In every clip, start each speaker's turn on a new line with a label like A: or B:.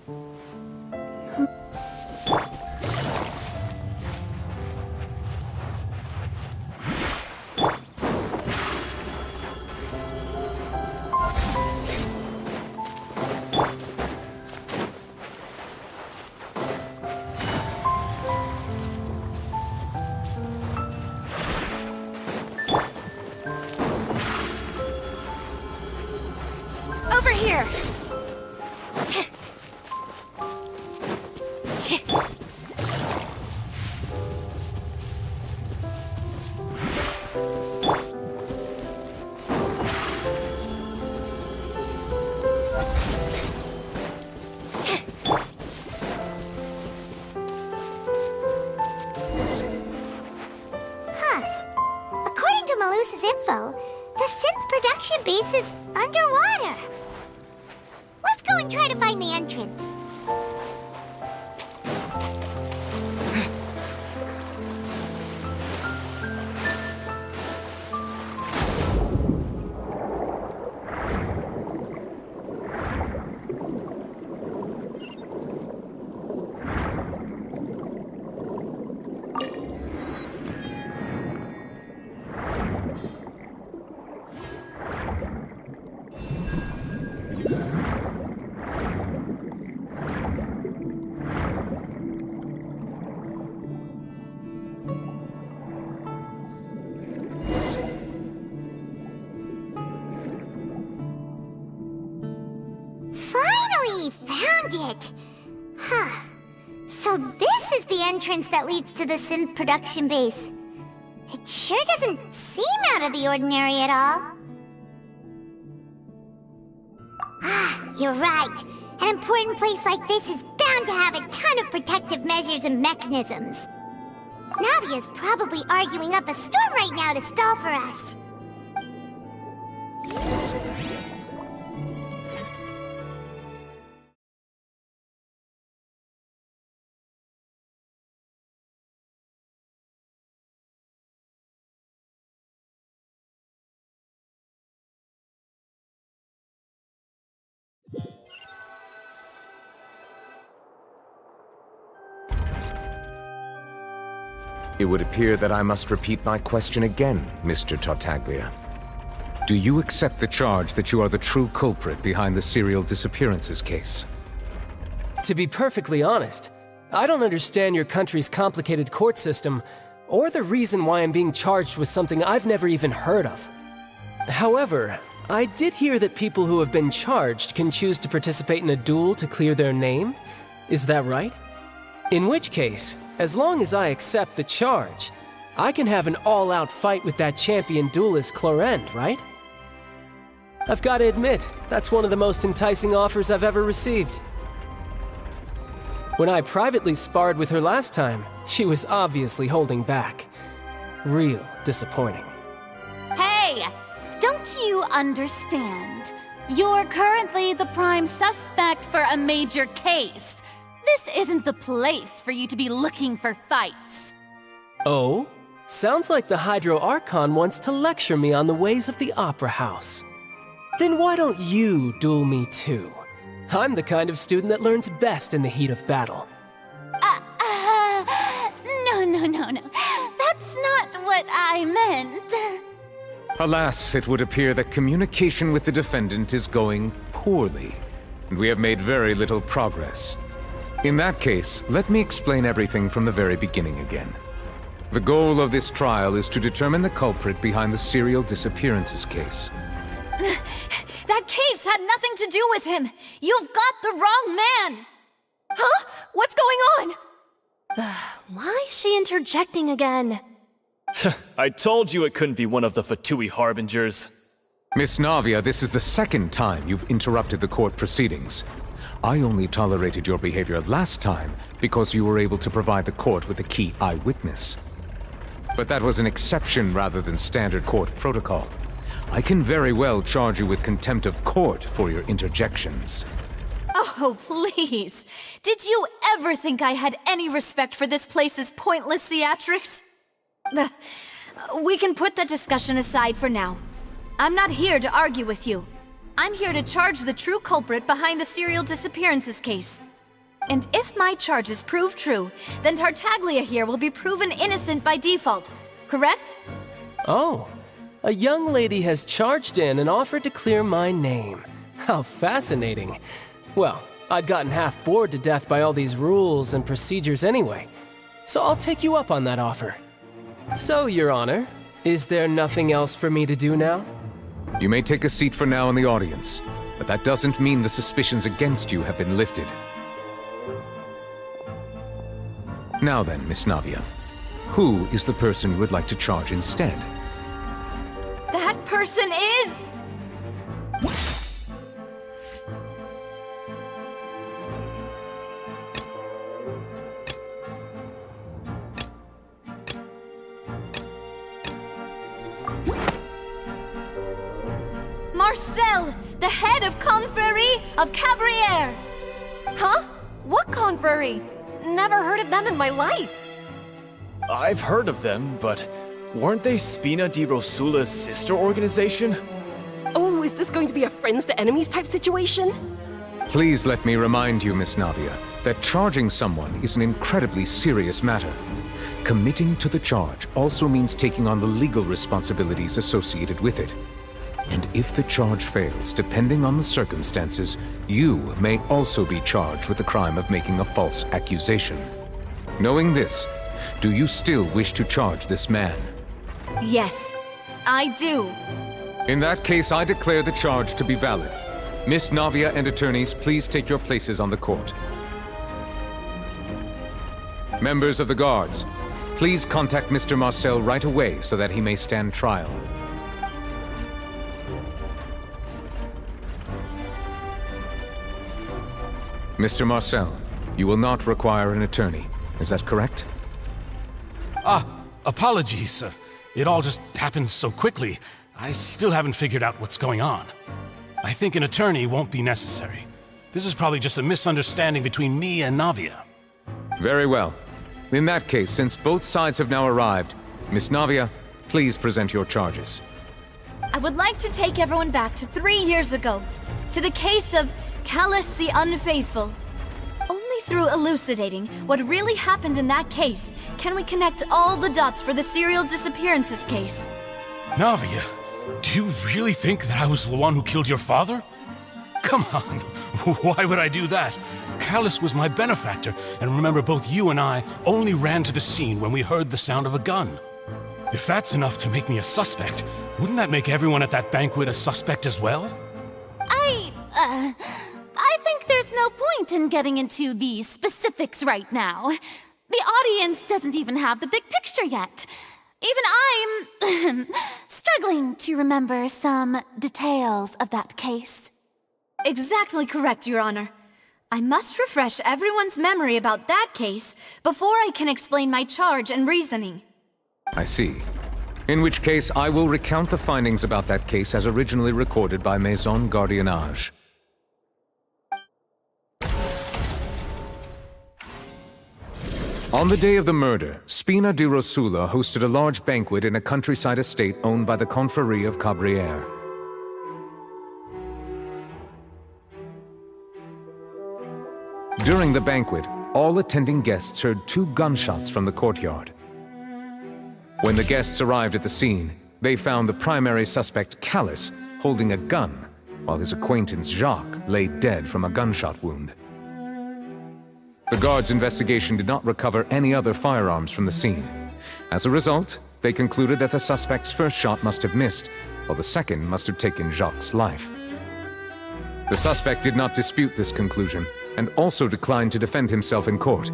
A: Over here!
B: According to Malusa's info, the synth production base is underwater. Let's go and try to find the entrance. Found it! Huh. So this is the entrance that leads to the synth production base. It sure doesn't seem out of the ordinary at all. You're right. An important place like this is bound to have a ton of protective measures and mechanisms. Navia's probably arguing up a storm right now to stall for us.
C: It would appear that I must repeat my question again, Mr. Tartaglia. Do you accept the charge that you are the true culprit behind the serial disappearances case?
D: To be perfectly honest, I don't understand your country's complicated court system, or the reason why I'm being charged with something I've never even heard of. However, I did hear that people who have been charged can choose to participate in a duel to clear their name. Is that right? In which case, as long as I accept the charge, I can have an all-out fight with that champion duelist Clorend, right? I've got to admit, that's one of the most enticing offers I've ever received. When I privately sparred with her last time, she was obviously holding back. Real disappointing.
A: Hey! Don't you understand? You're currently the prime suspect for a major case. This isn't the place for you to be looking for fights.
D: Oh? Sounds like the Hydro Archon wants to lecture me on the ways of the Opera House. Then why don't you duel me too? I'm the kind of student that learns best in the heat of battle.
A: No. That's not what I meant.
C: Alas, it would appear that communication with the defendant is going poorly, and we have made very little progress. In that case, let me explain everything from the very beginning again. The goal of this trial is to determine the culprit behind the serial disappearances case.
A: That case had nothing to do with him. You've got the wrong man.
E: Huh? What's going on? Why is she interjecting again?
F: I told you it couldn't be one of the Fatui Harbingers.
C: Miss Navia, this is the second time you've interrupted the court proceedings. I only tolerated your behavior last time because you were able to provide the court with a key eyewitness. But that was an exception rather than standard court protocol. I can very well charge you with contempt of court for your interjections.
A: Oh, please. Did you ever think I had any respect for this place's pointless theatrics? We can put that discussion aside for now. I'm not here to argue with you. I'm here to charge the true culprit behind the serial disappearances case.
E: And if my charges prove true, then Tartaglia here will be proven innocent by default, correct?
D: Oh, a young lady has charged in and offered to clear my name. How fascinating. Well, I'd gotten half bored to death by all these rules and procedures anyway, so I'll take you up on that offer. So, Your Honor, is there nothing else for me to do now?
C: You may take a seat for now in the audience, but that doesn't mean the suspicions against you have been lifted. Now then, Miss Navia, who is the person you would like to charge instead?
E: That person is... Marcel, the head of Confrérie of Cabrières! Huh? What Confrérie? Never heard of them in my life.
F: I've heard of them, but weren't they Spina di Rosula's sister organization?
G: Oh, is this going to be a friends to enemies type situation?
C: Please let me remind you, Miss Navia, that charging someone is an incredibly serious matter. Committing to the charge also means taking on the legal responsibilities associated with it. And if the charge fails, depending on the circumstances, you may also be charged with the crime of making a false accusation. Knowing this, do you still wish to charge this man?
E: Yes, I do.
C: In that case, I declare the charge to be valid. Miss Navia and attorneys, please take your places on the court. Members of the guards, please contact Mr. Marcel right away so that he may stand trial. Mr. Marcel, you will not require an attorney. Is that correct?
H: Apologies. It all just happened so quickly. I still haven't figured out what's going on. I think an attorney won't be necessary. This is probably just a misunderstanding between me and Navia.
C: Very well. In that case, since both sides have now arrived, Miss Navia, please present your charges.
E: I would like to take everyone back to 3 years ago, to the case of Callus the Unfaithful. Only through elucidating what really happened in that case can we connect all the dots for the serial disappearances case.
H: Navia, do you really think that I was the one who killed your father? Come on, why would I do that? Callus was my benefactor, and remember both you and I only ran to the scene when we heard the sound of a gun. If that's enough to make me a suspect, wouldn't that make everyone at that banquet a suspect as well?
A: I think there's no point in getting into the specifics right now. The audience doesn't even have the big picture yet. Even I'm struggling to remember some details of that case.
E: Exactly correct, Your Honor. I must refresh everyone's memory about that case before I can explain my charge and reasoning.
C: I see. In which case, I will recount the findings about that case as originally recorded by Maison Gardiennage. On the day of the murder, Spina di Rosula hosted a large banquet in a countryside estate owned by the Confrérie of Cabrières. During the banquet, all attending guests heard 2 gunshots from the courtyard. When the guests arrived at the scene, they found the primary suspect, Callus, holding a gun, while his acquaintance, Jacques, lay dead from a gunshot wound. The guards' investigation did not recover any other firearms from the scene. As a result, they concluded that the suspect's first shot must have missed, while the second must have taken Jacques' life. The suspect did not dispute this conclusion, and also declined to defend himself in court.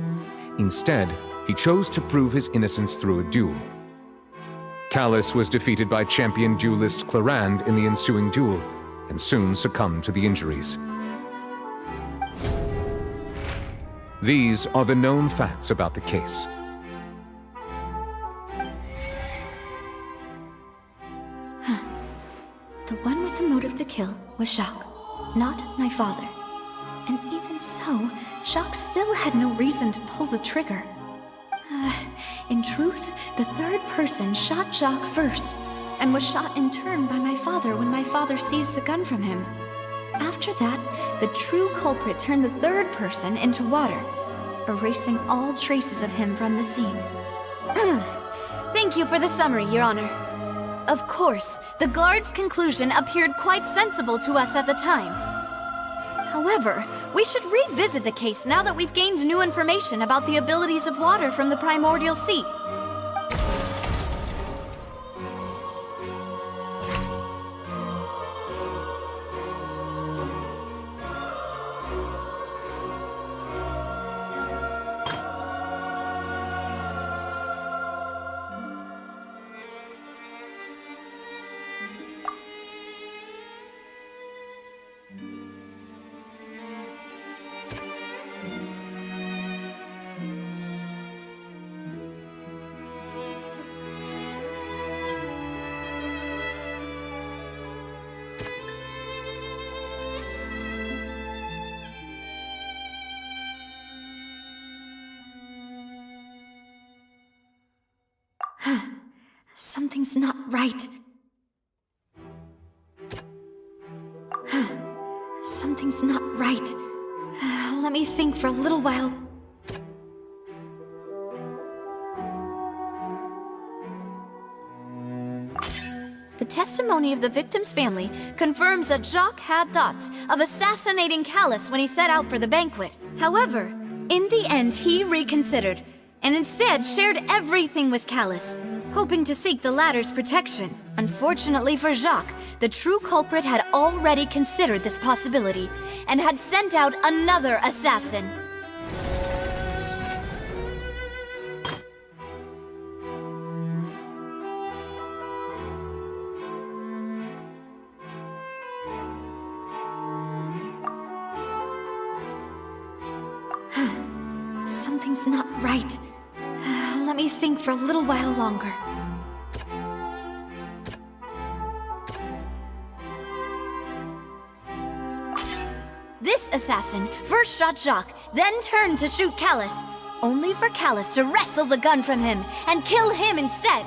C: Instead, he chose to prove his innocence through a duel. Callus was defeated by champion duelist Clarande in the ensuing duel, and soon succumbed to the injuries. These are the known facts about the case.
E: The one with the motive to kill was Jacques, not my father. And even so, Jacques still had no reason to pull the trigger. In truth, the third person shot Jacques first, and was shot in turn by my father when my father seized the gun from him. After that, the true culprit turned the third person into water, erasing all traces of him from the scene. Thank you for the summary, Your Honor. Of course, the guard's conclusion appeared quite sensible to us at the time. However, we should revisit the case now that we've gained new information about the abilities of water from the primordial sea. Something's not right. Something's not right. Let me think for a little while. The testimony of the victim's family confirms that Jacques had thoughts of assassinating Callus when he set out for the banquet. However, in the end, he reconsidered and instead shared everything with Callus, hoping to seek the latter's protection. Unfortunately for Jacques, the true culprit had already considered this possibility and had sent out another assassin. Something's not right. Let me think for a little while longer. This assassin first shot Jacques, then turned to shoot Callus, only for Callus to wrestle the gun from him and kill him instead.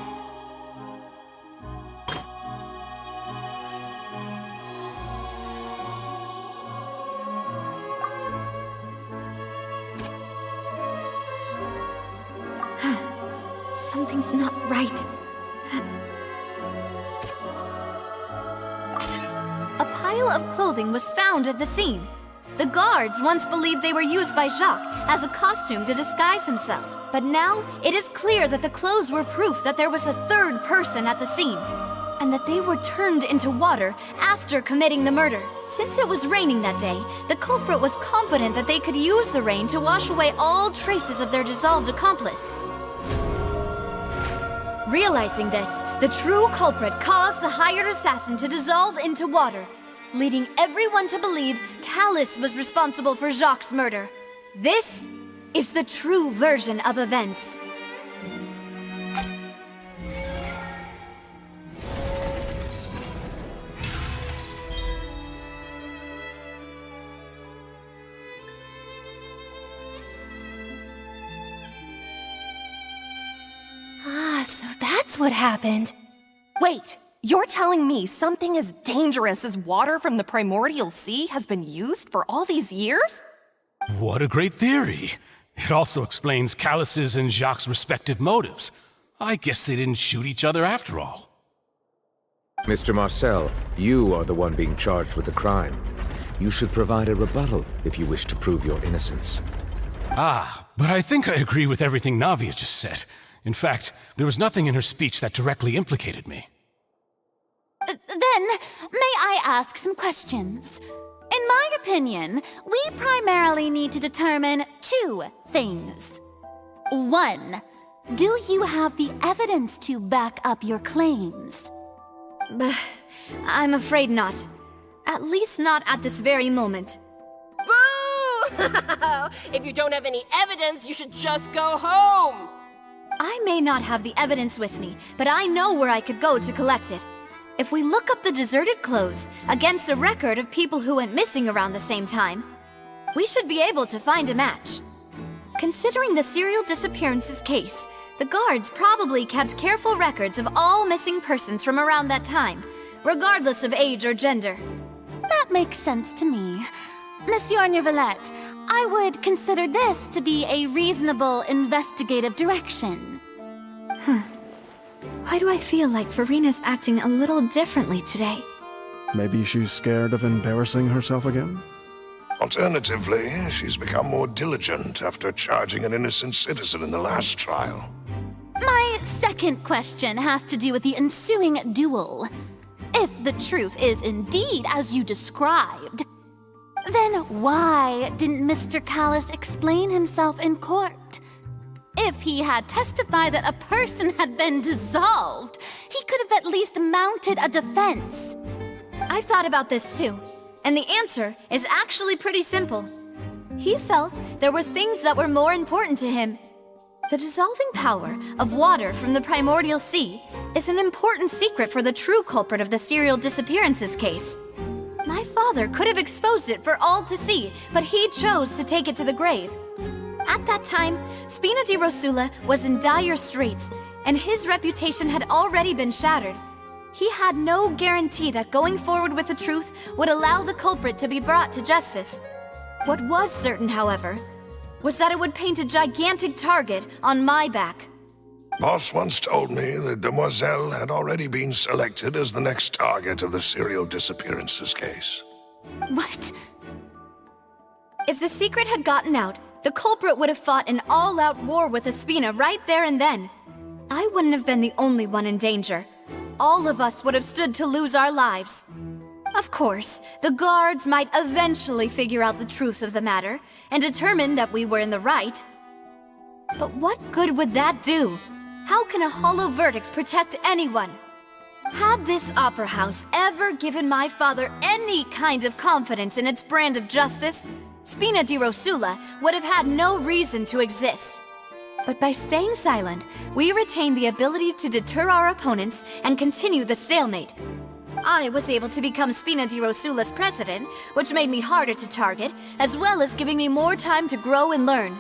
E: Something's not right. A pile of clothing was found at the scene. The guards once believed they were used by Jacques as a costume to disguise himself. But now, it is clear that the clothes were proof that there was a third person at the scene, and that they were turned into water after committing the murder. Since it was raining that day, the culprit was confident that they could use the rain to wash away all traces of their dissolved accomplice. Realizing this, the true culprit caused the hired assassin to dissolve into water, leading everyone to believe Callus was responsible for Jacques' murder. This is the true version of events.
G: So that's what happened. Wait, you're telling me something as dangerous as water from the primordial sea has been used for all these years?
H: What a great theory. It also explains Callus's and Jacques' respective motives. I guess they didn't shoot each other after all.
C: Mr. Marcel, you are the one being charged with the crime. You should provide a rebuttal if you wish to prove your innocence.
H: But I think I agree with everything Navia just said. In fact, there was nothing in her speech that directly implicated me.
A: Then, may I ask some questions? In my opinion, we primarily need to determine two things. One, do you have the evidence to back up your claims?
E: I'm afraid not. At least not at this very moment.
G: Boo! If you don't have any evidence, you should just go home!
E: I may not have the evidence with me, but I know where I could go to collect it. If we look up the deserted clothes against a record of people who went missing around the same time, we should be able to find a match. Considering the serial disappearances case, the guards probably kept careful records of all missing persons from around that time, regardless of age or gender.
A: That That makes sense to me. Monsieur Neuvillette, I would consider this to be a reasonable investigative direction.
E: Why do I feel like Farina's acting a little differently today?
I: Maybe she's scared of embarrassing herself again?
J: Alternatively, she's become more diligent after charging an innocent citizen in the last trial.
A: My second question has to do with the ensuing duel. If the truth is indeed as you described, then why didn't Mr. Callis explain himself in court? If he had testified that a person had been dissolved, he could have at least mounted a defense.
E: I've thought about this too, and the answer is actually pretty simple. He felt there were things that were more important to him. The dissolving power of water from the primordial sea is an important secret for the true culprit of the serial disappearances case. My father could have exposed it for all to see, but he chose to take it to the grave. At that time, Spina di Rosula was in dire straits, and his reputation had already been shattered. He had no guarantee that going forward with the truth would allow the culprit to be brought to justice. What was certain, however, was that it would paint a gigantic target on my back.
J: Boss once told me that Demoiselle had already been selected as the next target of the serial disappearances case.
A: What?
E: If the secret had gotten out, the culprit would have fought an all-out war with Espina right there and then. I wouldn't have been the only one in danger. All of us would have stood to lose our lives. Of course, the guards might eventually figure out the truth of the matter and determine that we were in the right. But what good would that do? How can a hollow verdict protect anyone? Had this opera house ever given my father any kind of confidence in its brand of justice, Spina di Rosula would have had no reason to exist. But by staying silent, we retain the ability to deter our opponents and continue the stalemate. I was able to become Spina di Rosula's president, which made me harder to target, as well as giving me more time to grow and learn.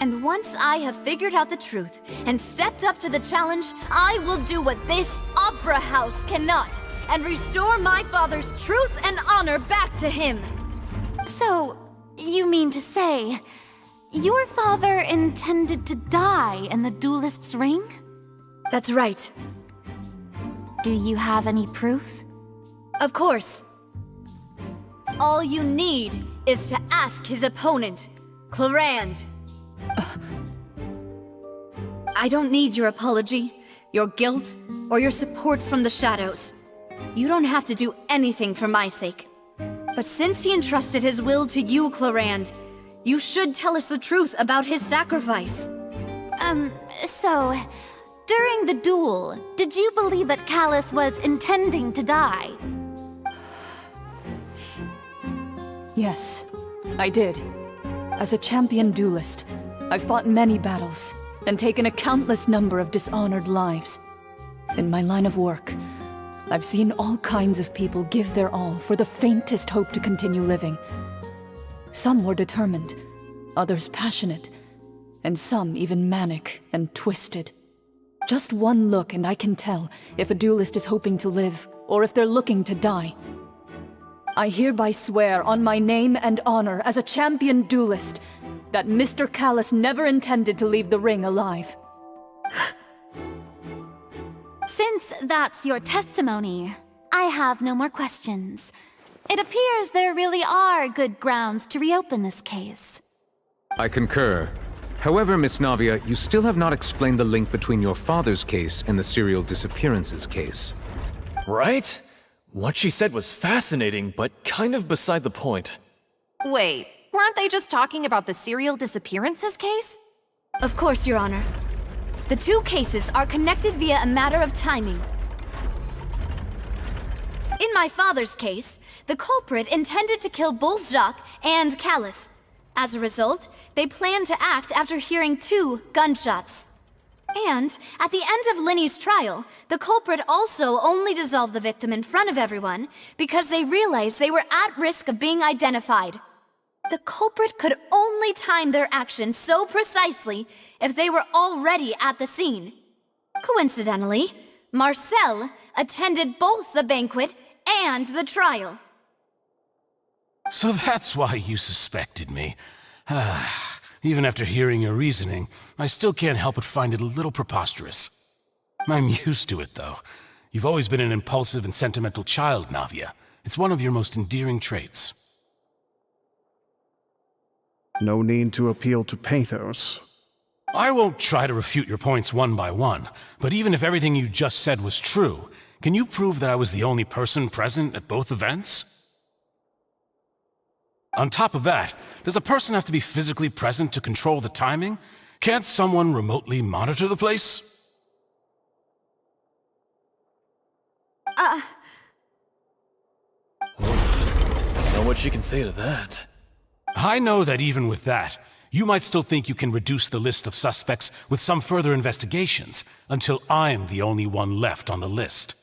E: And once I have figured out the truth and stepped up to the challenge, I will do what this opera house cannot, and restore my father's truth and honor back to him.
A: So, you mean to say, your father intended to die in the duelist's ring?
E: That's right.
A: Do you have any proof?
E: Of course. All you need is to ask his opponent, Clarand. I don't need your apology, your guilt, or your support from the shadows. You don't have to do anything for my sake. But since he entrusted his will to you, Clarand, you should tell us the truth about his sacrifice.
A: So, during the duel, did you believe that Callis was intending to die?
K: Yes, I did. As a champion duelist, I've fought many battles and taken a countless number of dishonored lives. In my line of work, I've seen all kinds of people give their all for the faintest hope to continue living. Some were determined, others passionate, and some even manic and twisted. Just one look and I can tell if a duelist is hoping to live or if they're looking to die. I hereby swear on my name and honor as a champion duelist that Mr. Callis never intended to leave the ring alive.
A: Since that's your testimony, I have no more questions. It appears there really are good grounds to reopen this case.
C: I concur. However, Miss Navia, you still have not explained the link between your father's case and the serial disappearances case.
F: Right? What she said was fascinating, but kind of beside the point.
G: Wait, weren't they just talking about the serial disappearances case?
E: Of course, Your Honor. The two cases are connected via a matter of timing. In my father's case, the culprit intended to kill both Jacques and Callis. As a result, they planned to act after hearing 2 gunshots. And at the end of Linny's trial, the culprit also only dissolved the victim in front of everyone because they realized they were at risk of being identified. The culprit could only time their actions so precisely if they were already at the scene. Coincidentally, Marcel attended both the banquet and the trial.
H: So that's why you suspected me. Even after hearing your reasoning, I still can't help but find it a little preposterous. I'm used to it, though. You've always been an impulsive and sentimental child, Navia. It's one of your most endearing traits.
I: No need to appeal to pathos.
H: I won't try to refute your points one by one, but even if everything you just said was true, can you prove that I was the only person present at both events? On top of that, does a person have to be physically present to control the timing? Can't someone remotely monitor the place?
F: Know what she can say to that.
H: I know that even with that, you might still think you can reduce the list of suspects with some further investigations, until I'm the only one left on the list.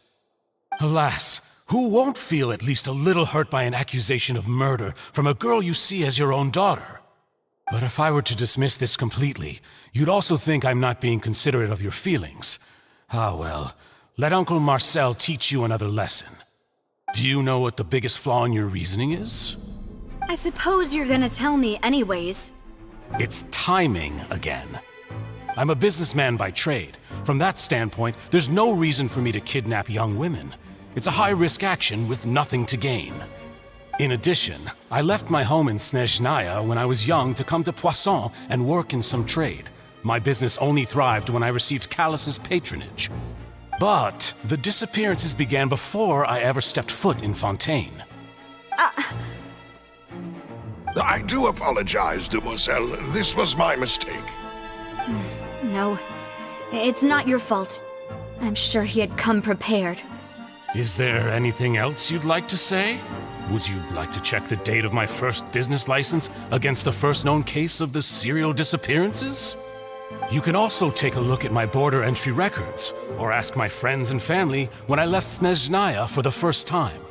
H: Alas, who won't feel at least a little hurt by an accusation of murder from a girl you see as your own daughter? But if I were to dismiss this completely, you'd also think I'm not being considerate of your feelings. Ah well, let Uncle Marcel teach you another lesson. Do you know what the biggest flaw in your reasoning is?
E: I suppose you're gonna tell me anyways.
H: It's timing again. I'm a businessman by trade. From that standpoint, there's no reason for me to kidnap young women. It's a high-risk action with nothing to gain. In addition, I left my home in Snezhnaya when I was young to come to Poisson and work in some trade. My business only thrived when I received Callus's patronage. But the disappearances began before I ever stepped foot in Fontaine.
J: I do apologize, demoiselle. This was my mistake.
E: No, it's not your fault. I'm sure he had come prepared.
H: Is there anything else you'd like to say? Would you like to check the date of my first business license against the first known case of the serial disappearances? You can also take a look at my border entry records, or ask my friends and family when I left Snezhnaya for the first time.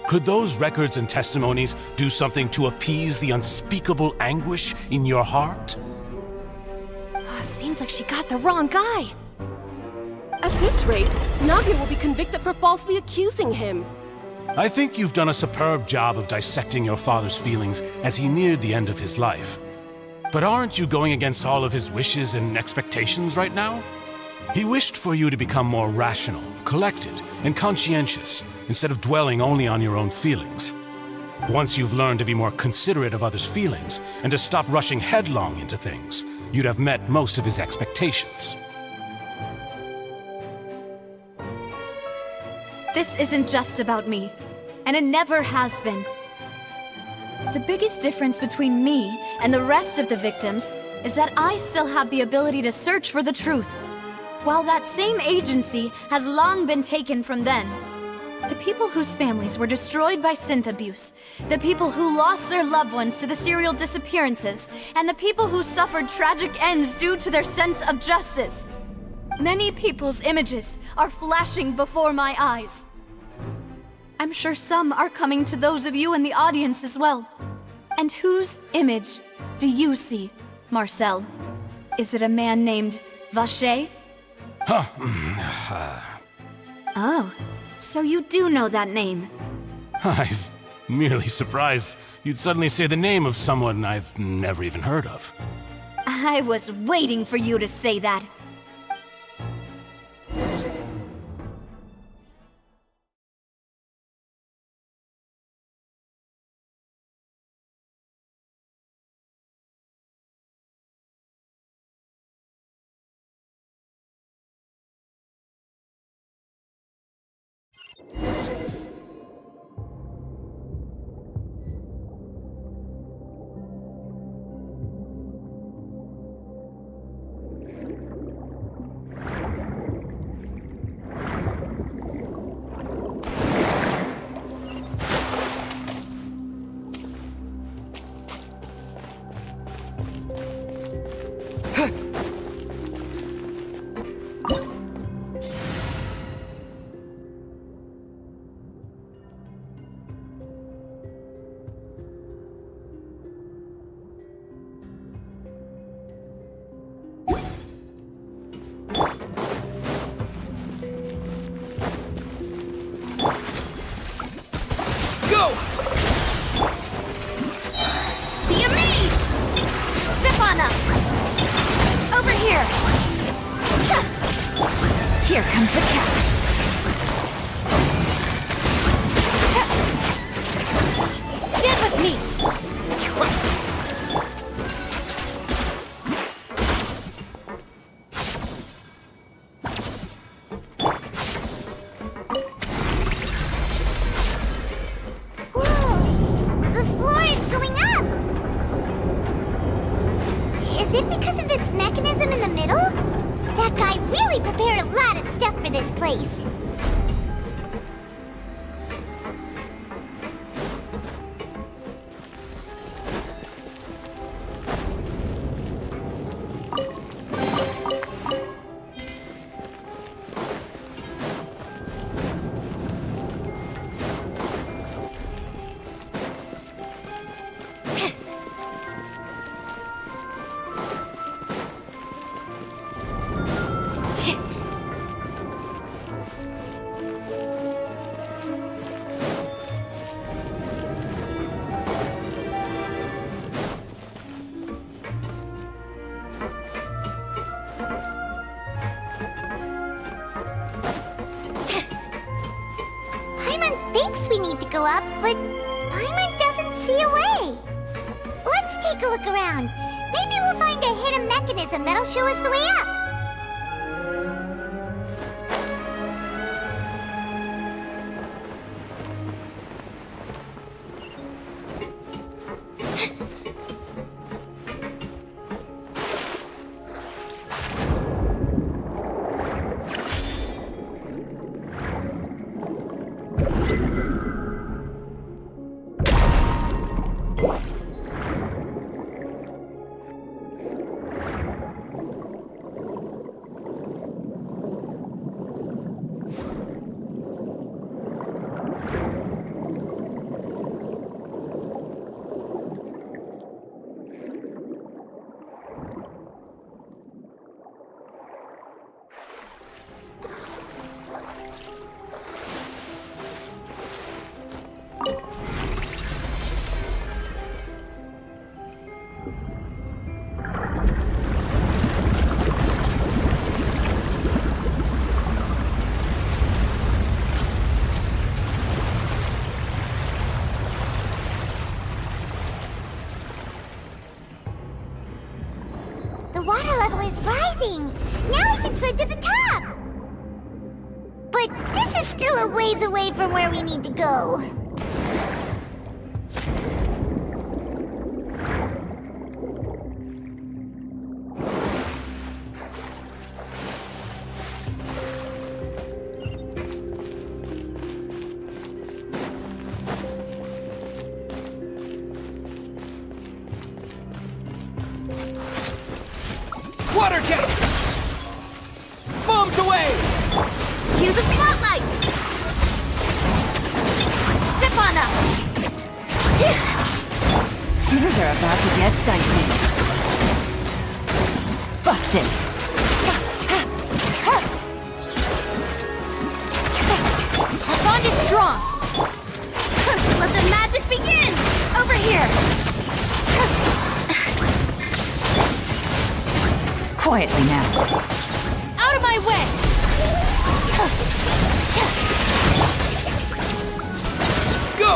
H: Could those records and testimonies do something to appease the unspeakable anguish in your heart?
G: Seems like she got the wrong guy.
L: At this rate, Navia will be convicted for falsely accusing him.
H: I think you've done a superb job of dissecting your father's feelings as he neared the end of his life. But aren't you going against all of his wishes and expectations right now? He wished for you to become more rational, collected, and conscientious, instead of dwelling only on your own feelings. Once you've learned to be more considerate of others' feelings, and to stop rushing headlong into things, you'd have met most of his expectations.
E: This isn't just about me, and it never has been. The biggest difference between me and the rest of the victims is that I still have the ability to search for the truth, while that same agency has long been taken from them. The people whose families were destroyed by synth abuse, the people who lost their loved ones to the serial disappearances, and the people who suffered tragic ends due to their sense of justice. Many people's images are flashing before my eyes. I'm sure some are coming to those of you in the audience as well. And whose image do you see, Marcel? Is it a man named Vacher? Oh, so you do know that name.
H: I'm merely surprised you'd suddenly say the name of someone I've never even heard of.
E: I was waiting for you to say that.
A: comes the catch. Stand with me!
B: Whoa! The floor is going up! Is it because of this mechanism in the middle? That guy really prepared a lot of stuff for this place. We need to go up, but Paimon doesn't see a way. Let's take a look around. Maybe we'll find a hidden mechanism that'll show us the way up. The water level is rising! Now we can swim to the top! But this is still a ways away from where we need to go.
D: Water jet! Bombs away!
A: Cue the spotlight! Step on up! Things are about to get dicey. Busted! Our bond is strong! Let the magic begin! Over here! Quietly now. Out of my way!
D: Go!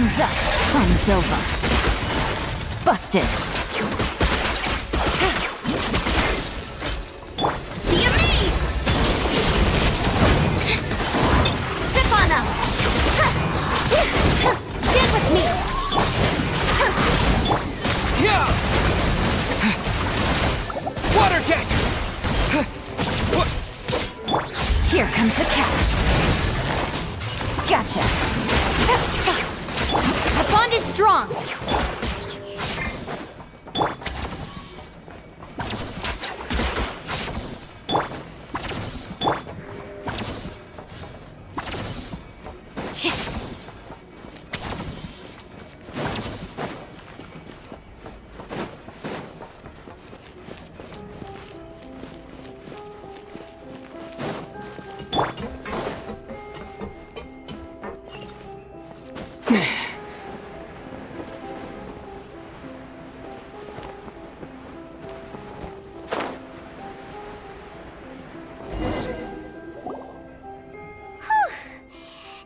A: Time's up. Fun's over. Busted. Be amazed! Step on up! Stand with me!
D: Water jet!
A: Here comes the catch. Gotcha. The bond is strong.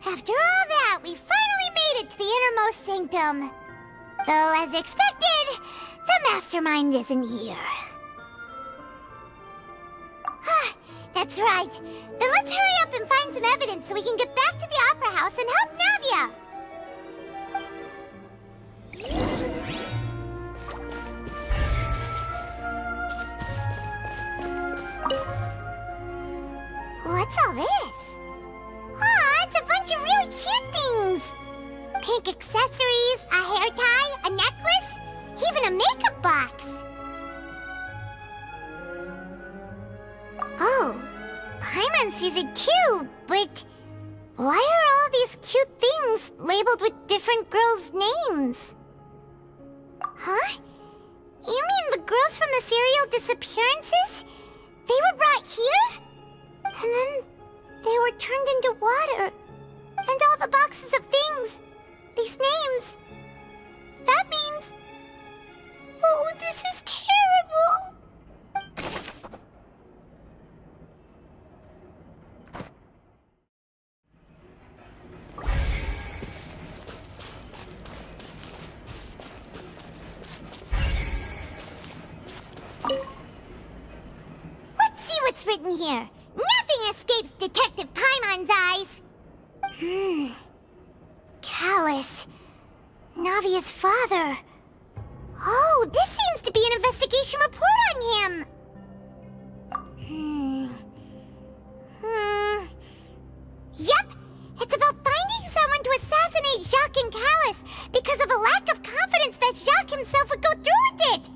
B: After all that, we finally made it to the innermost sanctum. Though, as expected, the mastermind isn't here. That's right. Then let's hurry up and find some evidence so we can get back to the Opera House and help Navia. What's all this? Aw, it's a bunch of really cute things! Pink accessories, a hair tie, a necklace, even a makeup box! Oh, Paimon sees it too, but why are all these cute things labeled with different girls' names? Huh? You mean the girls from the serial disappearances? They were brought here? And then they were turned into water. And all the boxes of things. These names. That means... Oh, this is terrible. Let's see what's written here. Nothing escapes Detective Paimon's eyes. Callus. Navia's father. Oh, this seems to be an investigation report on him. Yep, it's about finding someone to assassinate Jacques and Callus because of a lack of confidence that Jacques himself would go through with it.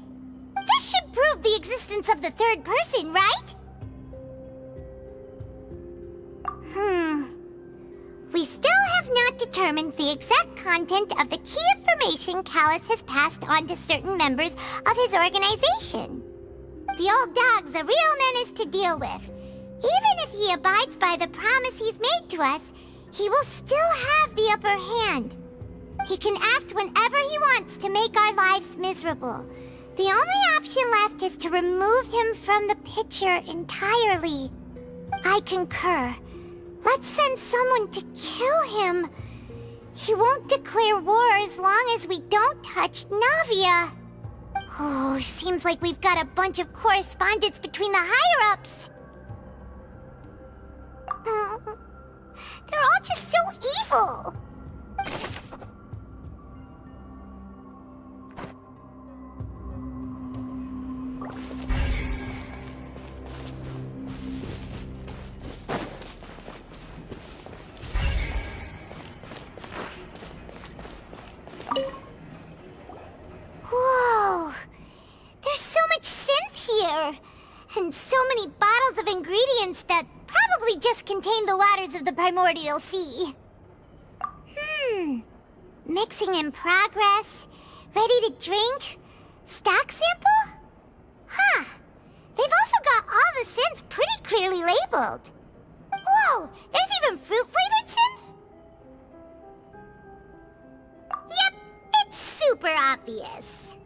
B: This should prove the existence of the third person, right? We still have not determined the exact content of the key information Callus has passed on to certain members of his organization. The old dog's a real menace to deal with. Even if he abides by the promise he's made to us, he will still have the upper hand. He can act whenever he wants to make our lives miserable. The only option left is to remove him from the picture entirely. I concur. Let's send someone to kill him. He won't declare war as long as we don't touch Navia. Oh, seems like we've got a bunch of correspondence between the higher-ups. They're all just so evil. Whoa! There's so much synth here! And so many bottles of ingredients that probably just contain the waters of the primordial sea. Mixing in progress? Ready to drink? Stock sample? Huh. They've also got all the synth pretty clearly labeled. Whoa! There's even fruit-flavored synth? Yep, it's super obvious.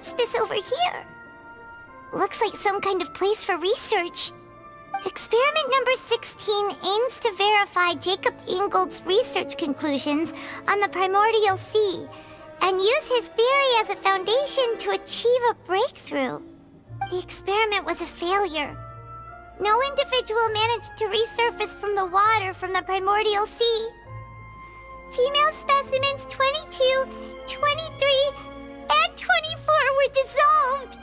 B: What's this over here? Looks like some kind of place for research. Experiment number 16 aims to verify Jacob Ingold's research conclusions on the primordial sea and use his theory as a foundation to achieve a breakthrough. The experiment was a failure. No individual managed to resurface from the water from the primordial sea. Female specimens 22, 23, and 24 were dissolved.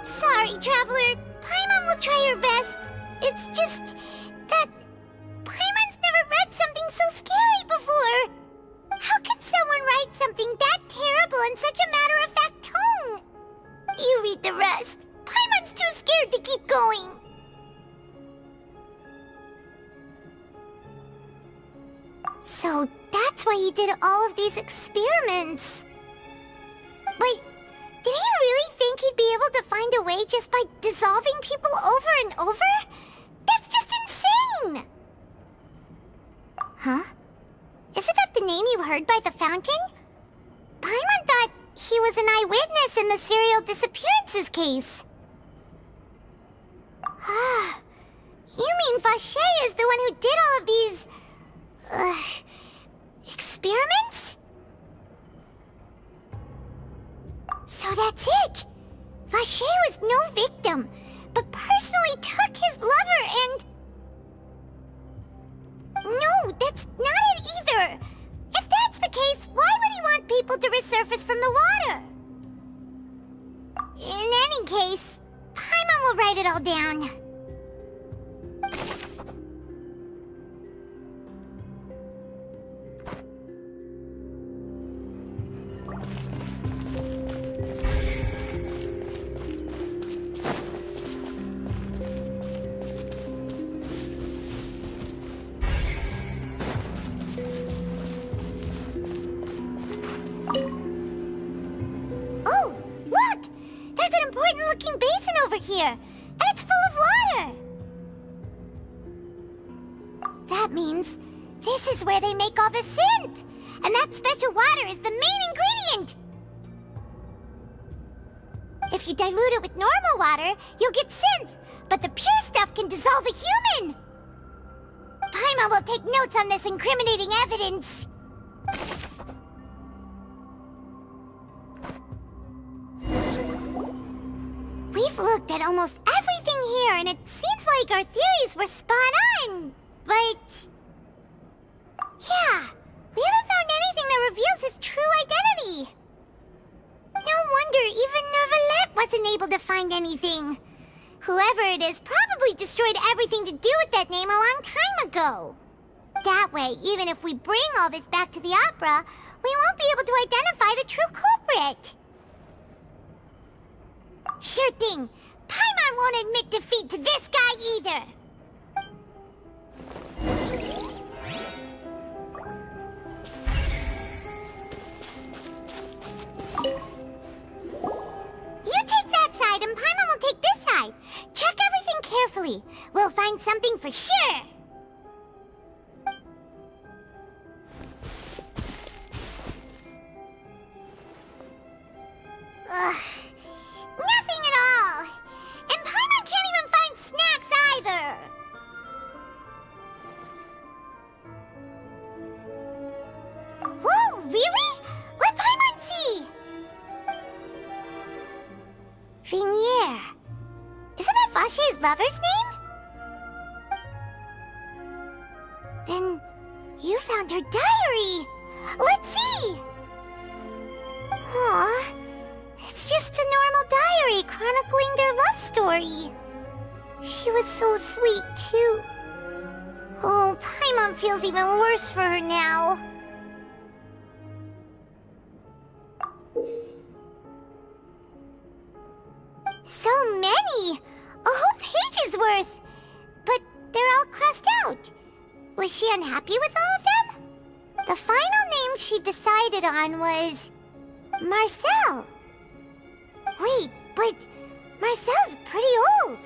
B: Sorry, Traveler. Paimon will try her best. It's just that Paimon's never read something so scary before. How can someone write something that terrible in such a matter-of-fact tone? You read the rest. Paimon's too scared to keep going. So that's why he did all of these experiments. But did he really think he'd be able to find a way just by dissolving people over and over? That's just insane! Huh? Isn't that the name you heard by the fountain? Paimon thought he was an eyewitness in the serial disappearances case. You mean Vacher is the one who did all of these... experiments? So that's it! Vacher was no victim, but personally took his lover and... No, that's not it either! If that's the case, why would he want people to resurface from the water? In any case, Paimon will write it all down. Here, and it's full of water! That means this is where they make all the synth! And that special water is the main ingredient! If you dilute it with normal water, you'll get synth, but the pure stuff can dissolve a human! Paimon will take notes on this incriminating evidence! We've looked at almost everything here, and it seems like our theories were spot on. But... yeah, we haven't found anything that reveals his true identity. No wonder even Neuvillette wasn't able to find anything. Whoever it is probably destroyed everything to do with that name a long time ago. That way, even if we bring all this back to the opera, we won't be able to identify the true culprit. Sure thing. Paimon won't admit defeat to this guy either. You take that side and Paimon will take this side. Check everything carefully. We'll find something for sure. Ugh. Nothing at all! And Paimon can't even find snacks either! Whoa, really? Let Paimon see! Vinier. Isn't that Vacher's lover's name? Then you found her diary! Let's see! Aww. It's just a normal diary chronicling their love story. She was so sweet, too. Oh, Paimon feels even worse for her now. So many! A whole page's worth! But they're all crossed out. Was she unhappy with all of them? The final name she decided on was... Marcel. Wait, but Marcel's pretty old.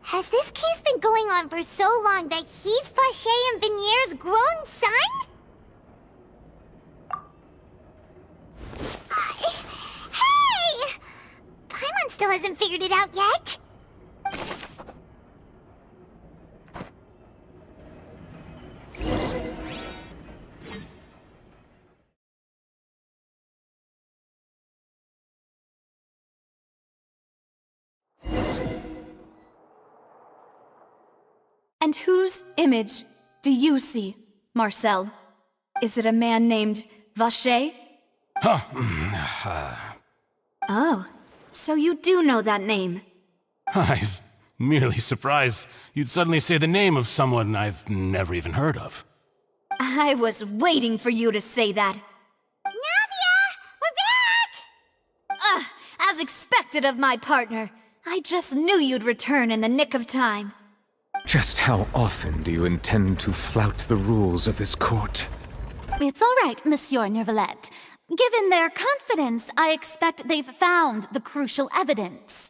B: Has this case been going on for so long that he's Vacher and Vinier's grown son? still hasn't figured it out yet?
E: And whose image do you see, Marcel? Is it a man named Vacher? Oh, so you do know that name.
H: I'm merely surprised you'd suddenly say the name of someone I've never even heard of.
E: I was waiting for you to say that.
B: Navia! We're back!
E: As expected of my partner. I just knew you'd return in the nick of time.
C: Just how often do you intend to flout the rules of this court?
A: It's all right, Monsieur Nervalette. Given their confidence, I expect they've found the crucial evidence.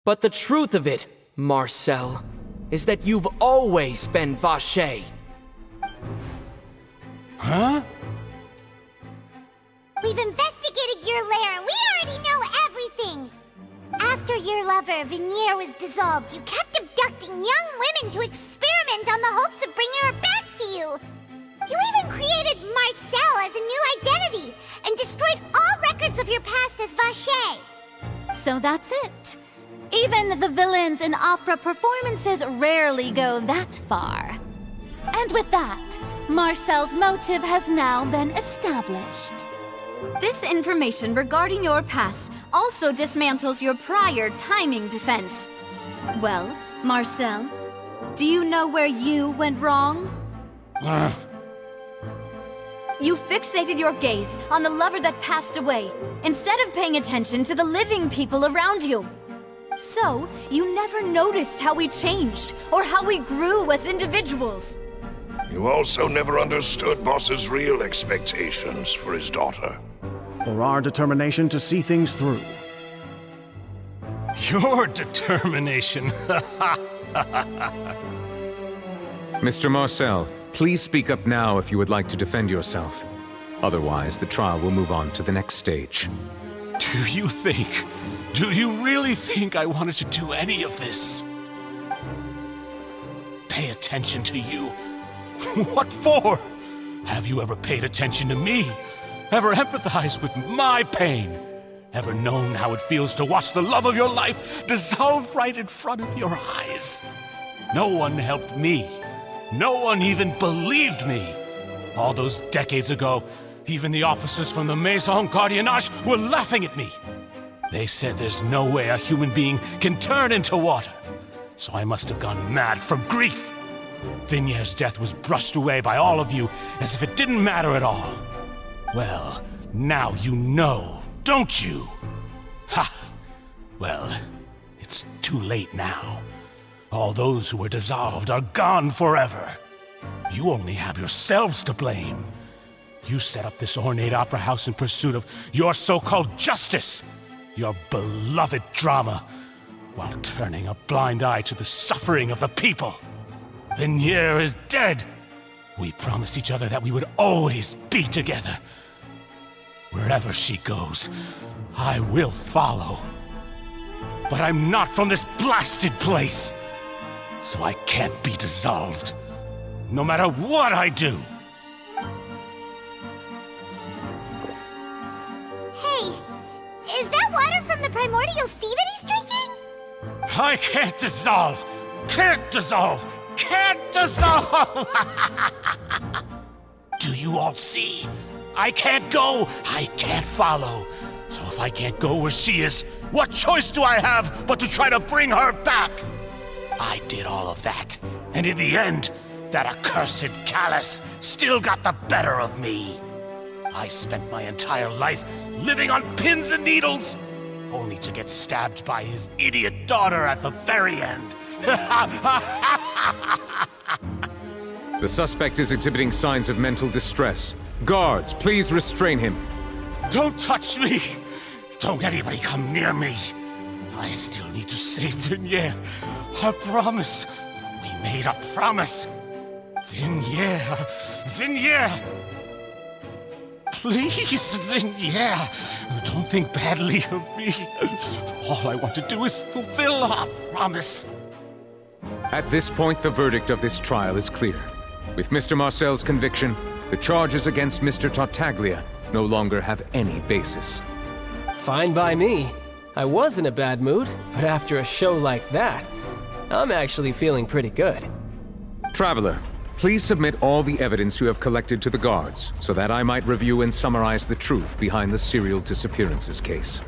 M: But the truth of it, Marcel, is that you've always been Vacher.
H: Huh?
B: We've investigated your lair and we already know everything! After your lover, Venier, was dissolved, you kept abducting young women to experiment on the hopes of bringing her back to you! You even created Marcel as a new identity and destroyed all records of your past as Vacher!
A: So that's it. Even the villains in opera performances rarely go that far. And with that, Marcel's motive has now been established.
E: This information regarding your past also dismantles your prior timing defense. Well, Marcel, do you know where you went wrong? You fixated your gaze on the lover that passed away, instead of paying attention to the living people around you. So, you never noticed how we changed, or how we grew as individuals.
J: You also never understood Boss's real expectations for his daughter.
I: Or our determination to see things through.
H: Your determination.
C: Mr. Marcel, please speak up now if you would like to defend yourself. Otherwise, the trial will move on to the next stage.
H: Do you really think I wanted to do any of this? Pay attention to you? What for? Have you ever paid attention to me? Ever empathized with my pain? Ever known how it feels to watch the love of your life dissolve right in front of your eyes? No one helped me. No one even believed me. All those decades ago, even the officers from the Maison Gardiennage were laughing at me. They said there's no way a human being can turn into water. So I must have gone mad from grief. Vinier's death was brushed away by all of you as if it didn't matter at all. Well, now you know, don't you? Ha! Well, it's too late now. All those who were dissolved are gone forever. You only have yourselves to blame. You set up this ornate opera house in pursuit of your so-called justice, your beloved drama, while turning a blind eye to the suffering of the people. Venier is dead. We promised each other that we would always be together. Wherever she goes, I will follow. But I'm not from this blasted place, so I can't be dissolved, no matter what I do.
B: Hey, is that water from the primordial sea that he's drinking?
H: I can't dissolve! Can't dissolve! Can't dissolve! Do you all see? I can't go, I can't follow. So if I can't go where she is, what choice do I have but to try to bring her back? I did all of that, and in the end, that accursed Callus still got the better of me. I spent my entire life living on pins and needles, only to get stabbed by his idiot daughter at the very end,
C: The suspect is exhibiting signs of mental distress. Guards, please restrain him.
H: Don't touch me! Don't anybody come near me! I still need to save Vignere. I promise. We made a promise. Vignere! Please, Vignere! Don't think badly of me. All I want to do is fulfill our promise.
C: At this point, the verdict of this trial is clear. With Mr. Marcel's conviction, the charges against Mr. Tartaglia no longer have any basis.
D: Fine by me. I was in a bad mood, but after a show like that, I'm actually feeling pretty good.
C: Traveler, please submit all the evidence you have collected to the guards, so that I might review and summarize the truth behind the serial disappearances case.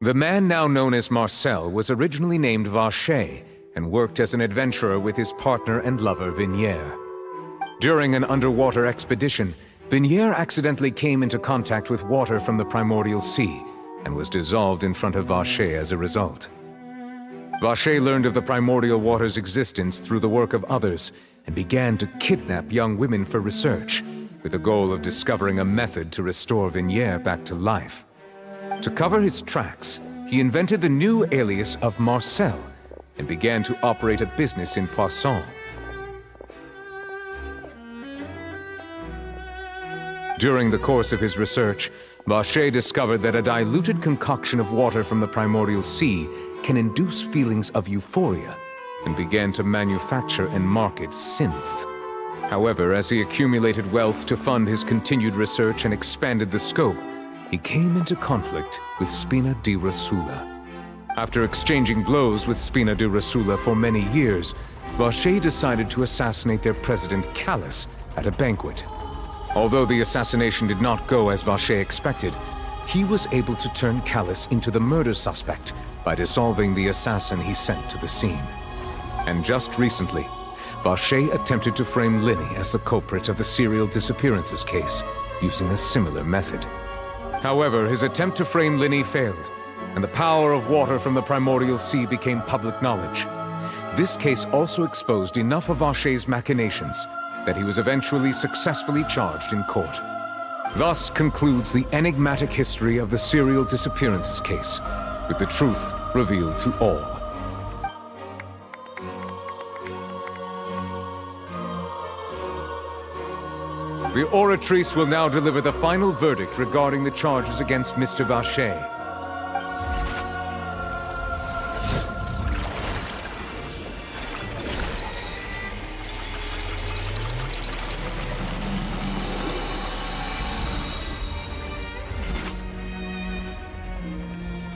C: The man now known as Marcel was originally named Vacher and worked as an adventurer with his partner and lover Vignere. During an underwater expedition, Vignere accidentally came into contact with water from the primordial sea and was dissolved in front of Vacher as a result. Vacher learned of the primordial water's existence through the work of others and began to kidnap young women for research, with the goal of discovering a method to restore Vignere back to life. To cover his tracks, he invented the new alias of Marcel and began to operate a business in Poisson. During the course of his research, Vacher discovered that a diluted concoction of water from the primordial sea can induce feelings of euphoria, and began to manufacture and market synth. However, as he accumulated wealth to fund his continued research and expanded the scope, he came into conflict with Spina di Rosula. After exchanging blows with Spina di Rosula for many years, Vacher decided to assassinate their president Callus at a banquet. Although the assassination did not go as Vacher expected, he was able to turn Callus into the murder suspect by dissolving the assassin he sent to the scene. And just recently, Vacher attempted to frame Linny as the culprit of the serial disappearances case, using a similar method. However, his attempt to frame Linny failed, and the power of water from the primordial sea became public knowledge. This case also exposed enough of Vacher's machinations that he was eventually successfully charged in court. Thus concludes the enigmatic history of the serial disappearances case, with the truth revealed to all. The Oratrice will now deliver the final verdict regarding the charges against Mr. Vacher.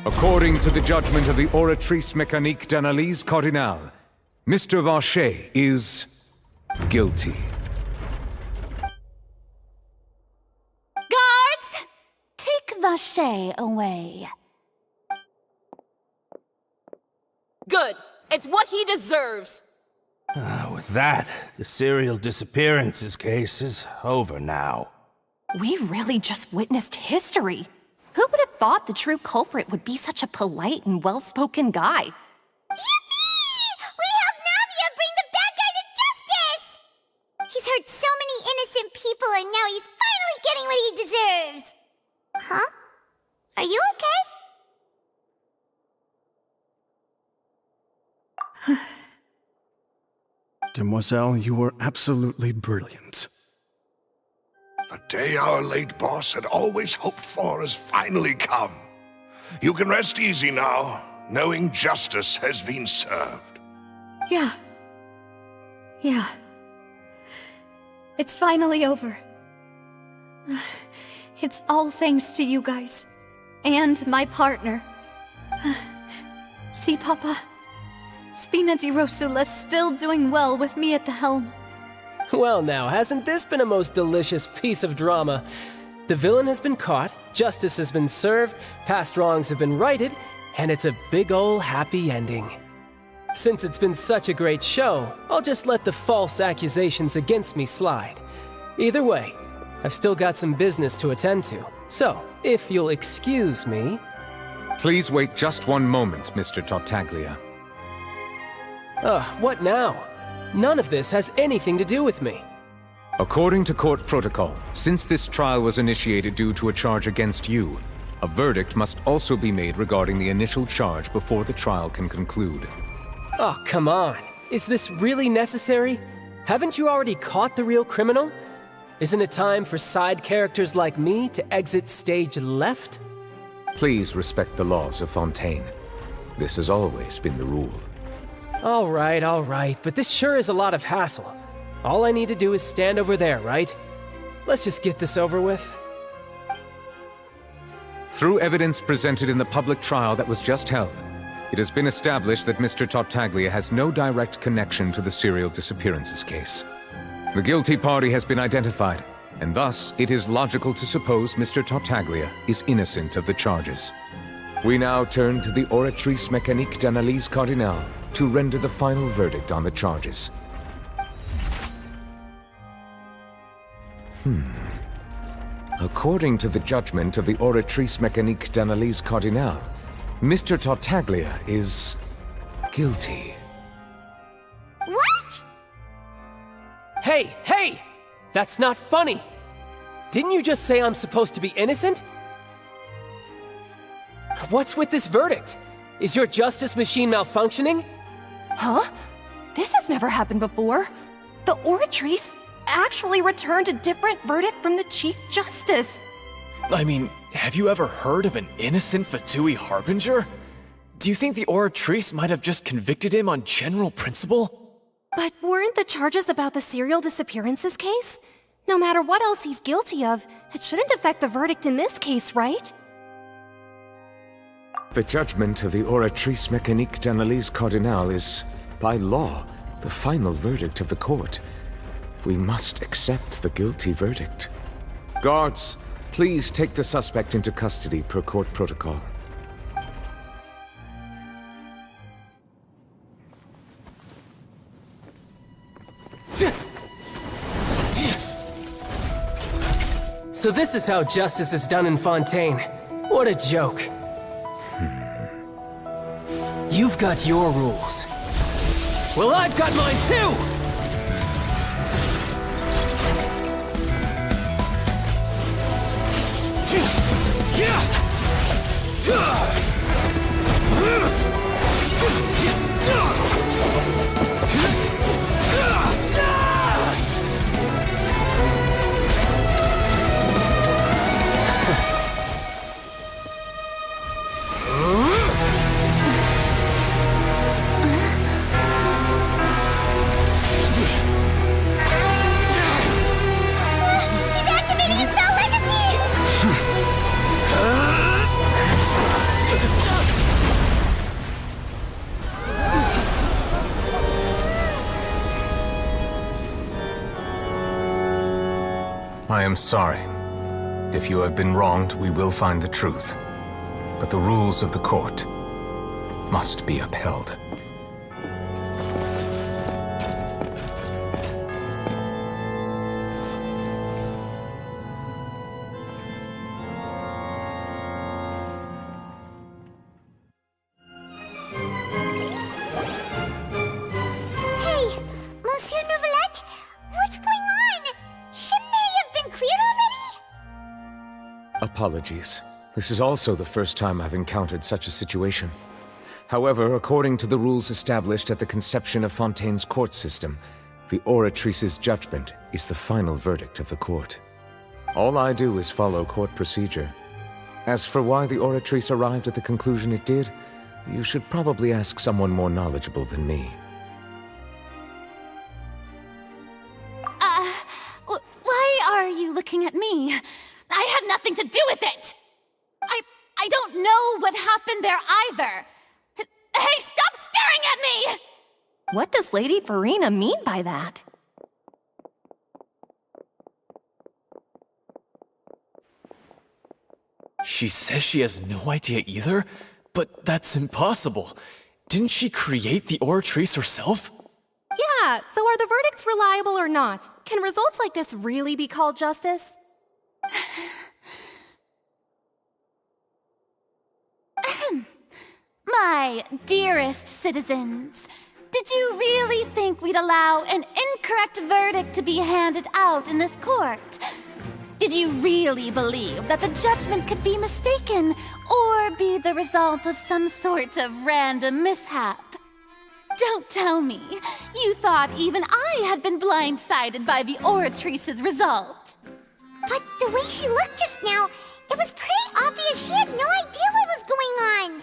C: According to the judgment of the Oratrice Mécanique d'Analyse Cardinale, Mr. Vacher is guilty.
A: Guards! Take Vacher away.
L: Good. It's what he deserves.
N: With that, the serial disappearances case is over now.
G: We really just witnessed history. Who would have thought the true culprit would be such a polite and well-spoken guy?
B: Yippee! We helped Navia bring the bad guy to justice! He's hurt so many innocent people and now he's finally getting what he deserves! Huh? Are you okay?
I: Demoiselle, you were absolutely brilliant.
J: The day our late boss had always hoped for has finally come. You can rest easy now, knowing justice has been served.
E: Yeah. It's finally over. It's all thanks to you guys. And my partner. See, Papa? Spina di Rosula's still doing well with me at the helm.
D: Well now, hasn't this been a most delicious piece of drama? The villain has been caught, justice has been served, past wrongs have been righted, and it's a big ol' happy ending. Since it's been such a great show, I'll just let the false accusations against me slide. Either way, I've still got some business to attend to, so if you'll excuse me...
C: Please wait just one moment, Mr. Tartaglia.
D: What now? None of this has anything to do with me.
C: According to court protocol, since this trial was initiated due to a charge against you, a verdict must also be made regarding the initial charge before the trial can conclude.
D: Oh, come on. Is this really necessary? Haven't you already caught the real criminal? Isn't it time for side characters like me to exit stage left?
C: Please respect the laws of Fontaine. This has always been the rule.
D: All right, but this sure is a lot of hassle. All I need to do is stand over there, right? Let's just get this over with.
C: Through evidence presented in the public trial that was just held, it has been established that Mr. Tartaglia has no direct connection to the serial disappearances case. The guilty party has been identified, and thus it is logical to suppose Mr. Tartaglia is innocent of the charges. We now turn to the Oratrice Mécanique d'Analyse Cardinale to render the final verdict on the charges. According to the judgment of the Oratrice Mécanique d'Analyse Cardinale, Mr. Tartaglia is guilty.
B: What?
D: Hey! That's not funny! Didn't you just say I'm supposed to be innocent? What's with this verdict? Is your justice machine malfunctioning?
G: Huh? This has never happened before. The Oratrice actually returned a different verdict from the Chief Justice.
F: I mean, have you ever heard of an innocent Fatui Harbinger? Do you think the Oratrice might have just convicted him on general principle?
E: But weren't the charges about the serial disappearances case? No matter what else he's guilty of, it shouldn't affect the verdict in this case, right?
C: The judgment of the Oratrice Mécanique d'Analyse Cardinale is, by law, the final verdict of the court. We must accept the guilty verdict. Guards, please take the suspect into custody per court protocol.
D: So this is how justice is done in Fontaine. What a joke. You've got your rules. Well, I've got mine too!
C: I am sorry. If you have been wronged, we will find the truth. But the rules of the court must be upheld. Apologies. This is also the first time I've encountered such a situation. However, according to the rules established at the conception of Fontaine's court system, the Oratrice's judgment is the final verdict of the court. All I do is follow court procedure. As for why the Oratrice arrived at the conclusion it did, you should probably ask someone more knowledgeable than me.
A: Why are you looking at me? I had nothing to do with it! I don't know what happened there either! Hey, stop staring at me!
G: What does Lady Farina mean by that?
F: She says she has no idea either? But that's impossible. Didn't she create the Oratrice herself?
E: Yeah, so are the verdicts reliable or not? Can results like this really be called justice?
A: My dearest citizens, did you really think we'd allow an incorrect verdict to be handed out in this court? Did you really believe that the judgment could be mistaken or be the result of some sort of random mishap? Don't tell me you thought even I had been blindsided by the Oratrice's result.
B: But the way she looked just now, it was pretty obvious she had no idea what was going on.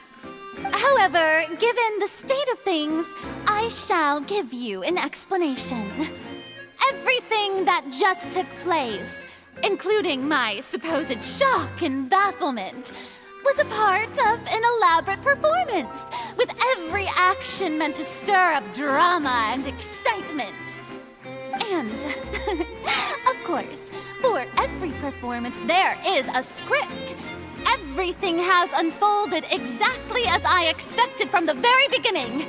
A: However, given the state of things, I shall give you an explanation. Everything that just took place, including my supposed shock and bafflement, was a part of an elaborate performance, with every action meant to stir up drama and excitement. And, of course, for every performance there is a script. Everything has unfolded exactly as I expected from the very beginning.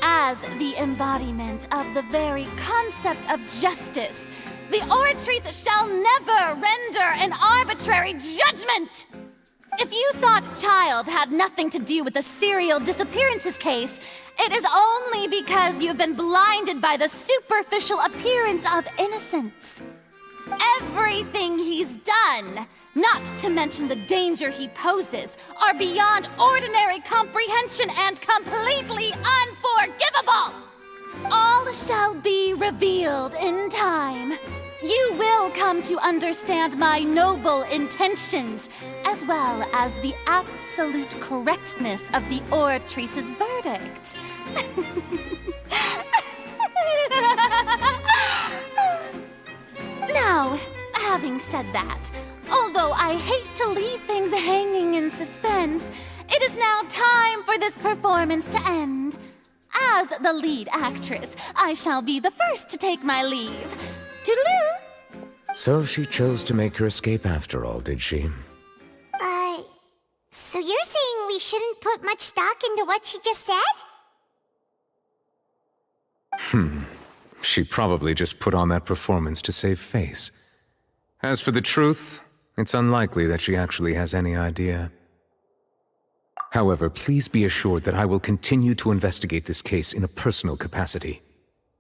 A: As the embodiment of the very concept of justice, the Oratrice shall never render an arbitrary judgment! If you thought Child had nothing to do with the serial disappearances case, it is only because you've been blinded by the superficial appearance of innocence. Everything he's done, not to mention the danger he poses, are beyond ordinary comprehension and completely unforgivable! All shall be revealed in time. You will come to understand my noble intentions, as well as the absolute correctness of the Oratrice's verdict. Now, having said that, although I hate to leave things hanging in suspense, it is now time for this performance to end. As the lead actress, I shall be the first to take my leave. Toodaloo!
C: So she chose to make her escape after all, did she?
B: So you're saying we shouldn't put much stock into what she just said?
C: She probably just put on that performance to save face. As for the truth, it's unlikely that she actually has any idea. However, please be assured that I will continue to investigate this case in a personal capacity.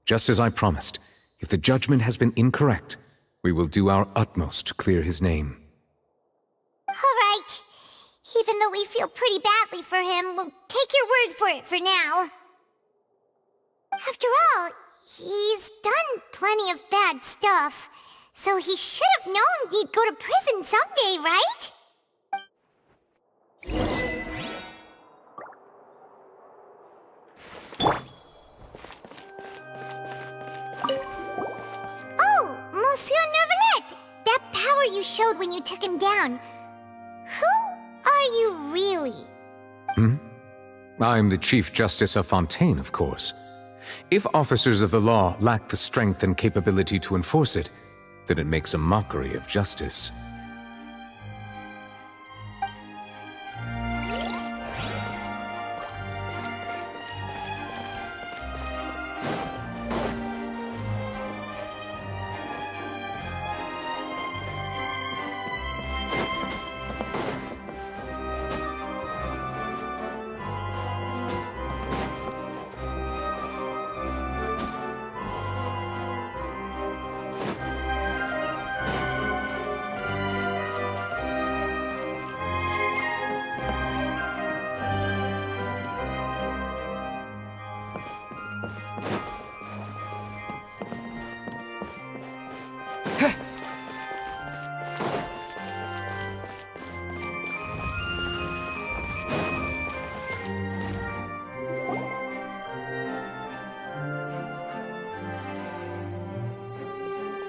C: Just as I promised, if the judgment has been incorrect, we will do our utmost to clear his name.
B: All right. Even though we feel pretty badly for him, we'll take your word for it for now. After all, he's done plenty of bad stuff, so he should have known he'd go to prison someday, right? Oh, Monsieur Neuvillette! That power you showed when you took him down. Who are you really?
C: I'm the Chief Justice of Fontaine, of course. If officers of the law lack the strength and capability to enforce it, then it makes a mockery of justice.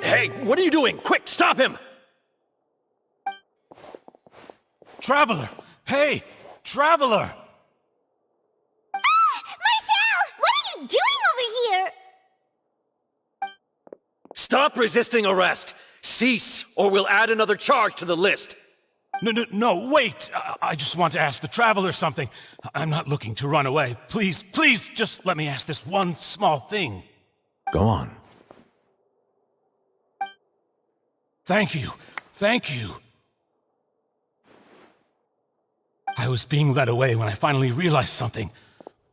O: Hey, what are you doing? Quick, stop him!
H: Traveler! Hey! Traveler!
B: Marcel! What are you doing over here?
O: Stop resisting arrest! Cease, or we'll add another charge to the list!
H: No, wait! I just want to ask the Traveler something. I'm not looking to run away. Please, just let me ask this one small thing.
C: Go on.
H: Thank you. I was being led away when I finally realized something.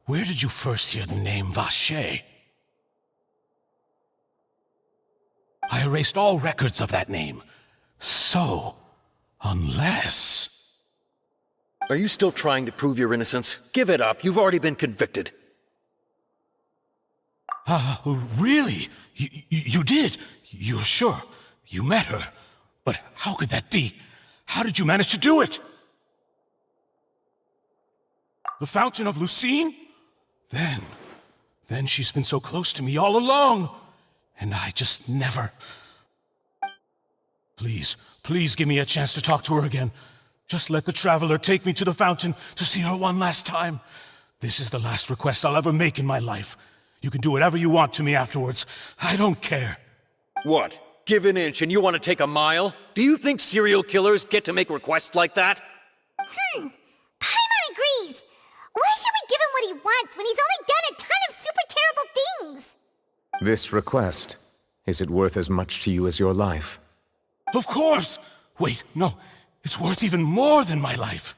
H: Where did you first hear the name Vache? I erased all records of that name. So, unless...
O: Are you still trying to prove your innocence? Give it up. You've already been convicted.
H: Really? You did? You're sure? You met her? But how could that be? How did you manage to do it? The Fountain of Lucine? Then she's been so close to me all along. And I just never... Please give me a chance to talk to her again. Just let the Traveler take me to the fountain to see her one last time. This is the last request I'll ever make in my life. You can do whatever you want to me afterwards. I don't care.
O: What? Give an inch and you want to take a mile? Do you think serial killers get to make requests like that?
B: Paimon agrees! Why should we give him what he wants when he's only done a ton of super terrible things?
C: This request, is it worth as much to you as your life?
H: Of course! Wait, no. It's worth even more than my life.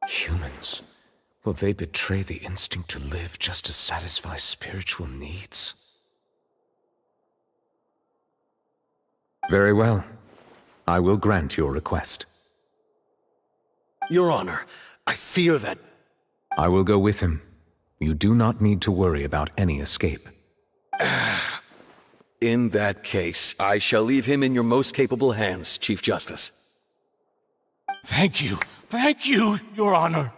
C: Humans. Will they betray the instinct to live just to satisfy spiritual needs? Very well. I will grant your request.
O: Your Honor, I fear that...
C: I will go with him. You do not need to worry about any escape.
O: In that case, I shall leave him in your most capable hands, Chief Justice.
H: Thank you, Your Honor.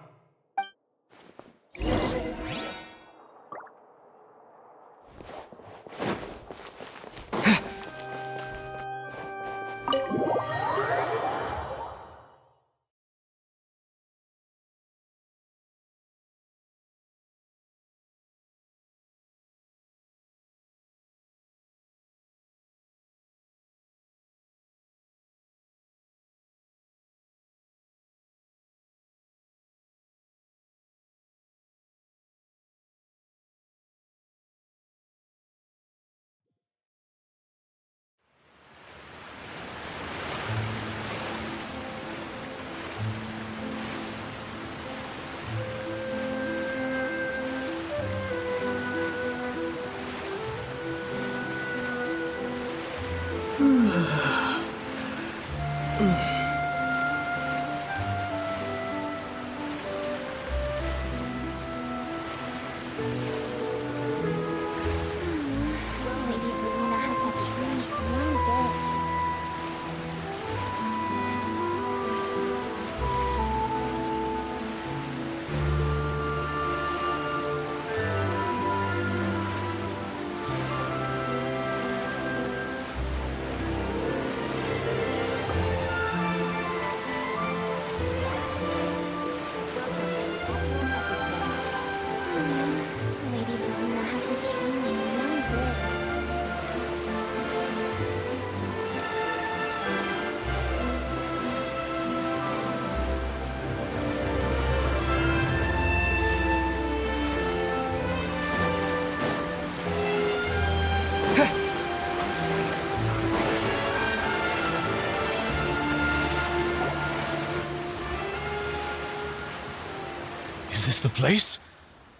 H: Is this the place?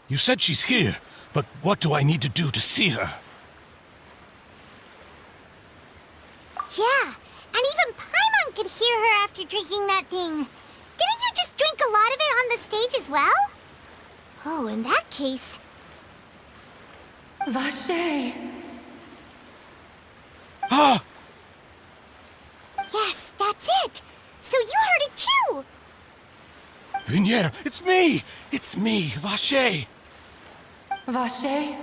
H: You said she's here, but what do I need to do to see her?
B: Yeah, and even Paimon could hear her after drinking that thing. Didn't you just drink a lot of it on the stage as well? Oh, in that case...
K: Vache!
H: Ah!
B: Yes, that's it! So you heard it too!
H: Vignier, it's me! It's me, Vache!
K: Vache?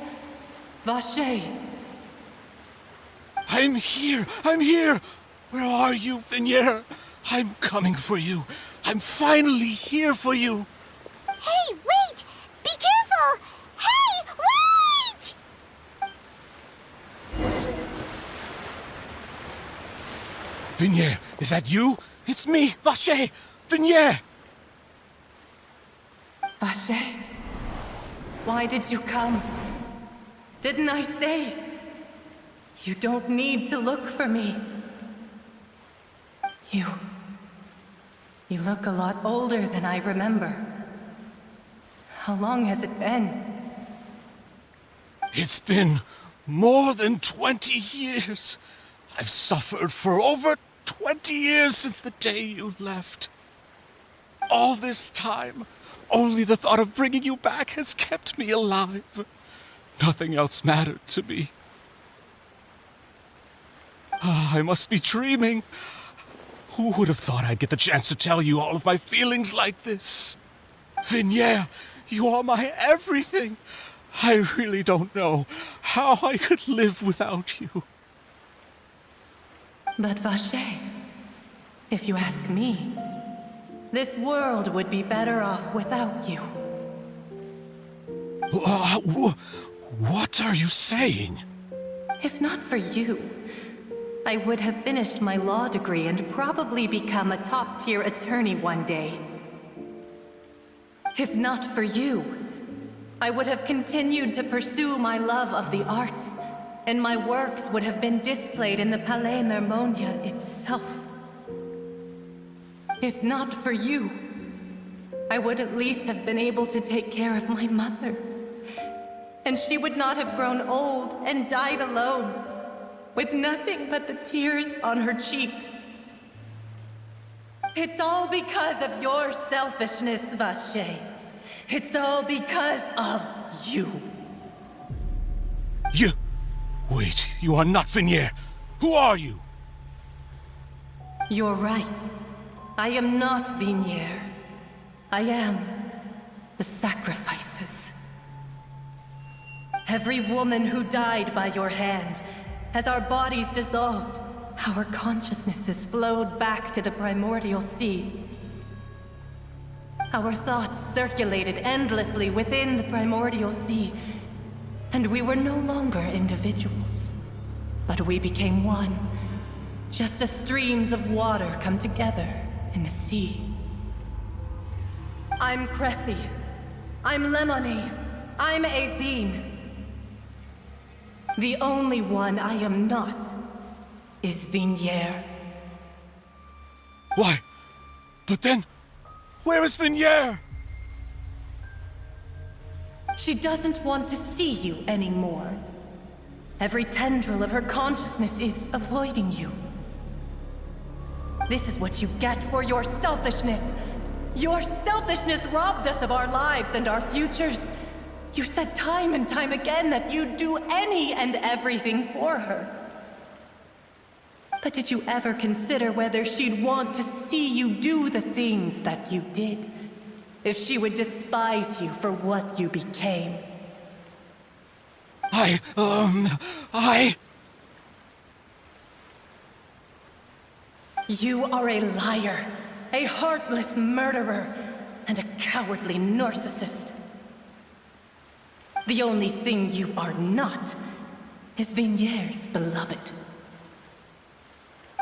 K: Vache!
H: I'm here! Where are you, Vignier? I'm coming for you. I'm finally here for you.
B: Hey, wait! Be careful! Hey, wait!
H: Vignier, is that you? It's me, Vache! Vignier!
K: Vache? Why did you come? Didn't I say? You don't need to look for me.
P: You look a lot older than I remember. How long has it been?
H: It's been more than 20 years. I've suffered for over 20 years since the day you left. All this time, only the thought of bringing you back has kept me alive. Nothing else mattered to me. I must be dreaming. Who would have thought I'd get the chance to tell you all of my feelings like this? Vignere, you are my everything. I really don't know how I could live without you.
P: But Vache, if you ask me, this world would be better off without you.
H: What are you saying?
P: If not for you, I would have finished my law degree and probably become a top-tier attorney one day. If not for you, I would have continued to pursue my love of the arts, and my works would have been displayed in the Palais Mermonia itself. If not for you, I would at least have been able to take care of my mother. And she would not have grown old and died alone, with nothing but the tears on her cheeks. It's all because of your selfishness, Vache. It's all because of you.
H: Wait, you are not Vignere. Who are you?
P: You're right. I am not Vignere. I am the sacrifices. Every woman who died by your hand, as our bodies dissolved, our consciousnesses flowed back to the primordial sea. Our thoughts circulated endlessly within the primordial sea, and we were no longer individuals, but we became one, just as streams of water come together in the sea. I'm Cressy. I'm Lemony. I'm Azine. The only one I am not is Vignere.
H: Why? But then, where is Vignere?
P: She doesn't want to see you anymore. Every tendril of her consciousness is avoiding you. This is what you get for your selfishness. Your selfishness robbed us of our lives and our futures. You said time and time again that you'd do any and everything for her. But did you ever consider whether she'd want to see you do the things that you did? If she would despise you for what you became? You are a liar, a heartless murderer, and a cowardly narcissist. The only thing you are not is Vignere's beloved.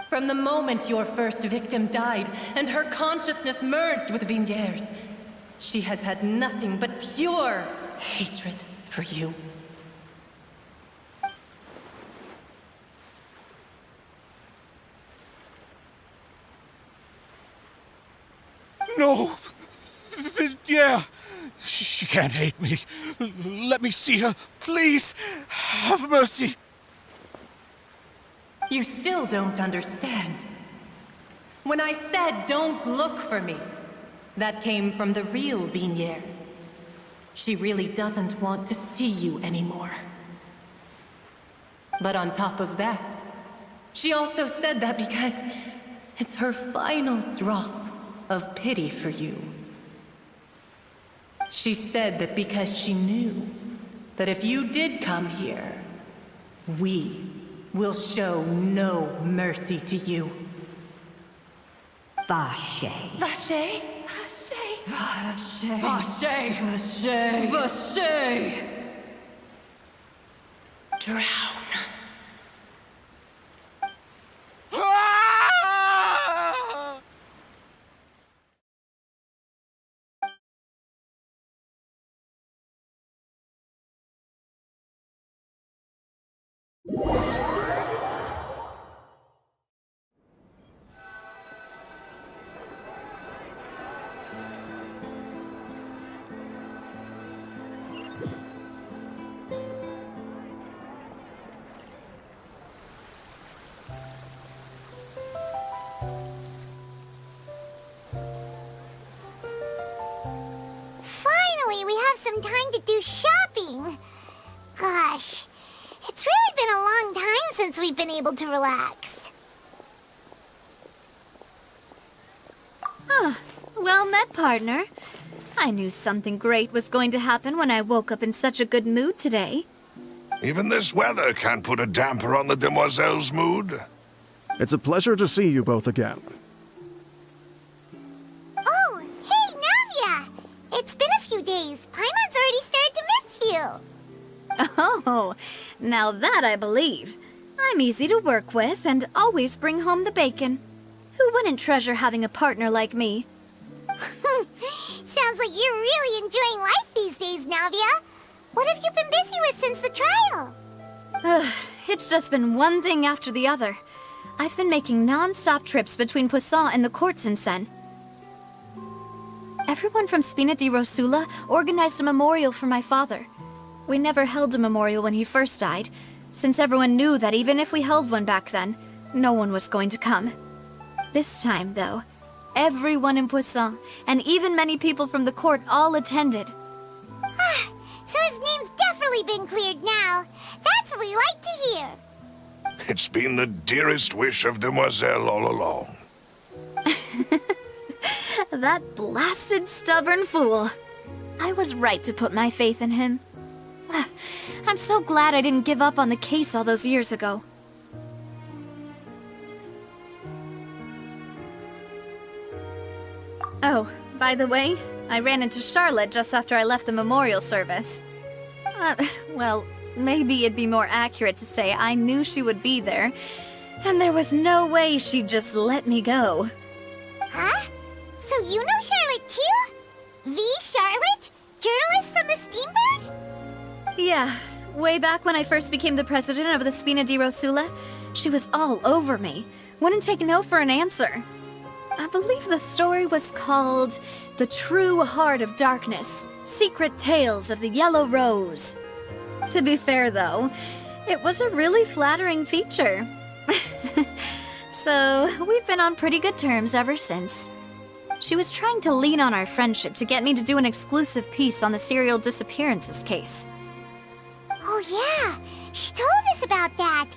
P: From the moment your first victim died and her consciousness merged with Vignere's, she has had nothing but pure hatred for you.
H: No! Vignere! She can't hate me. Let me see her, please. Have mercy.
P: You still don't understand. When I said don't look for me, that came from the real Vignere. She really doesn't want to see you anymore. But on top of that, she also said that because it's her final drop of pity for you. She said that because she knew that if you did come here, we will show no mercy to you.
Q: Vache.
P: Vache?
Q: Vache.
P: Vache! Vache! Vache!
Q: Drown.
B: some time to do shopping. Gosh, it's really been a long time since we've been able to relax.
E: Oh, well met, partner. I knew something great was going to happen when I woke up in such a good mood today.
J: Even this weather can't put a damper on the demoiselle's mood.
I: It's a pleasure to see you both again.
B: Oh, hey, Navia! It's been a few days. Paimon's already started to miss you.
E: Oh, now that I believe. I'm easy to work with and always bring home the bacon. Who wouldn't treasure having a partner like me?
B: Sounds like you're really enjoying life these days, Navia. What have you been busy with since the trial?
E: It's just been one thing after the other. I've been making non-stop trips between Poisson and the courts in Sen. Everyone from Spina di Rosula organized a memorial for my father. We never held a memorial when he first died, since everyone knew that even if we held one back then, no one was going to come. This time, though, everyone in Poisson, and even many people from the court, all attended.
B: So his name's definitely been cleared now. That's what we like to hear.
J: It's been the dearest wish of Demoiselle all along.
E: That blasted stubborn fool. I was right to put my faith in him. I'm so glad I didn't give up on the case all those years ago. Oh, by the way, I ran into Charlotte just after I left the memorial service. Well, maybe it'd be more accurate to say I knew she would be there, and there was no way she'd just let me go.
B: Huh? So you know Charlotte too? The Charlotte? Journalist from the Steambird?
E: Yeah, way back when I first became the president of the Spina di Rosula, she was all over me. Wouldn't take no for an answer. I believe the story was called The True Heart of Darkness, Secret Tales of the Yellow Rose. To be fair, though, it was a really flattering feature. So, we've been on pretty good terms ever since. She was trying to lean on our friendship to get me to do an exclusive piece on the serial disappearances case.
B: Oh yeah, she told us about that.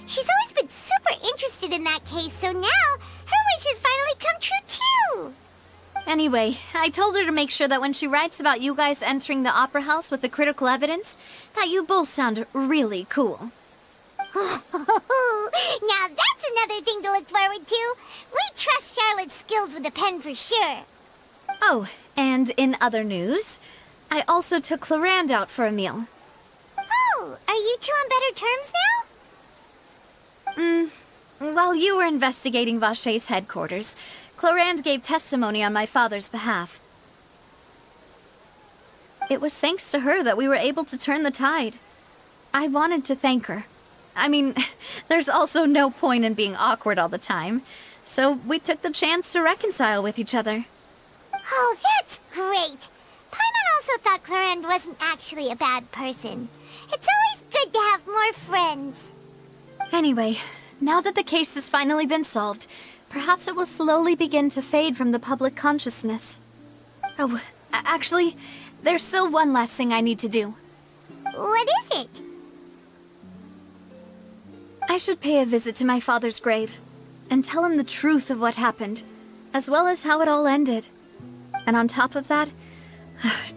B: She's always been super interested in that case, so now her wish has finally come true too.
E: Anyway, I told her to make sure that when she writes about you guys entering the opera house with the critical evidence, that you both sound really cool.
B: Now that's another thing to look forward to. We trust Charlotte's skills with a pen for sure.
E: Oh, and in other news, I also took Clarand out for a meal.
B: Oh, are you two on better terms now?
E: While you were investigating Vaché's headquarters, Clarand gave testimony on my father's behalf. It was thanks to her that we were able to turn the tide. I wanted to thank her. I mean, there's also no point in being awkward all the time, so we took the chance to reconcile with each other.
B: Oh, that's great. Paimon also thought Clarand wasn't actually a bad person. It's always good to have more friends.
E: Anyway, now that the case has finally been solved, perhaps it will slowly begin to fade from the public consciousness. Oh, actually, there's still one last thing I need to do.
B: What is it?
E: I should pay a visit to my father's grave and tell him the truth of what happened, as well as how it all ended. And on top of that,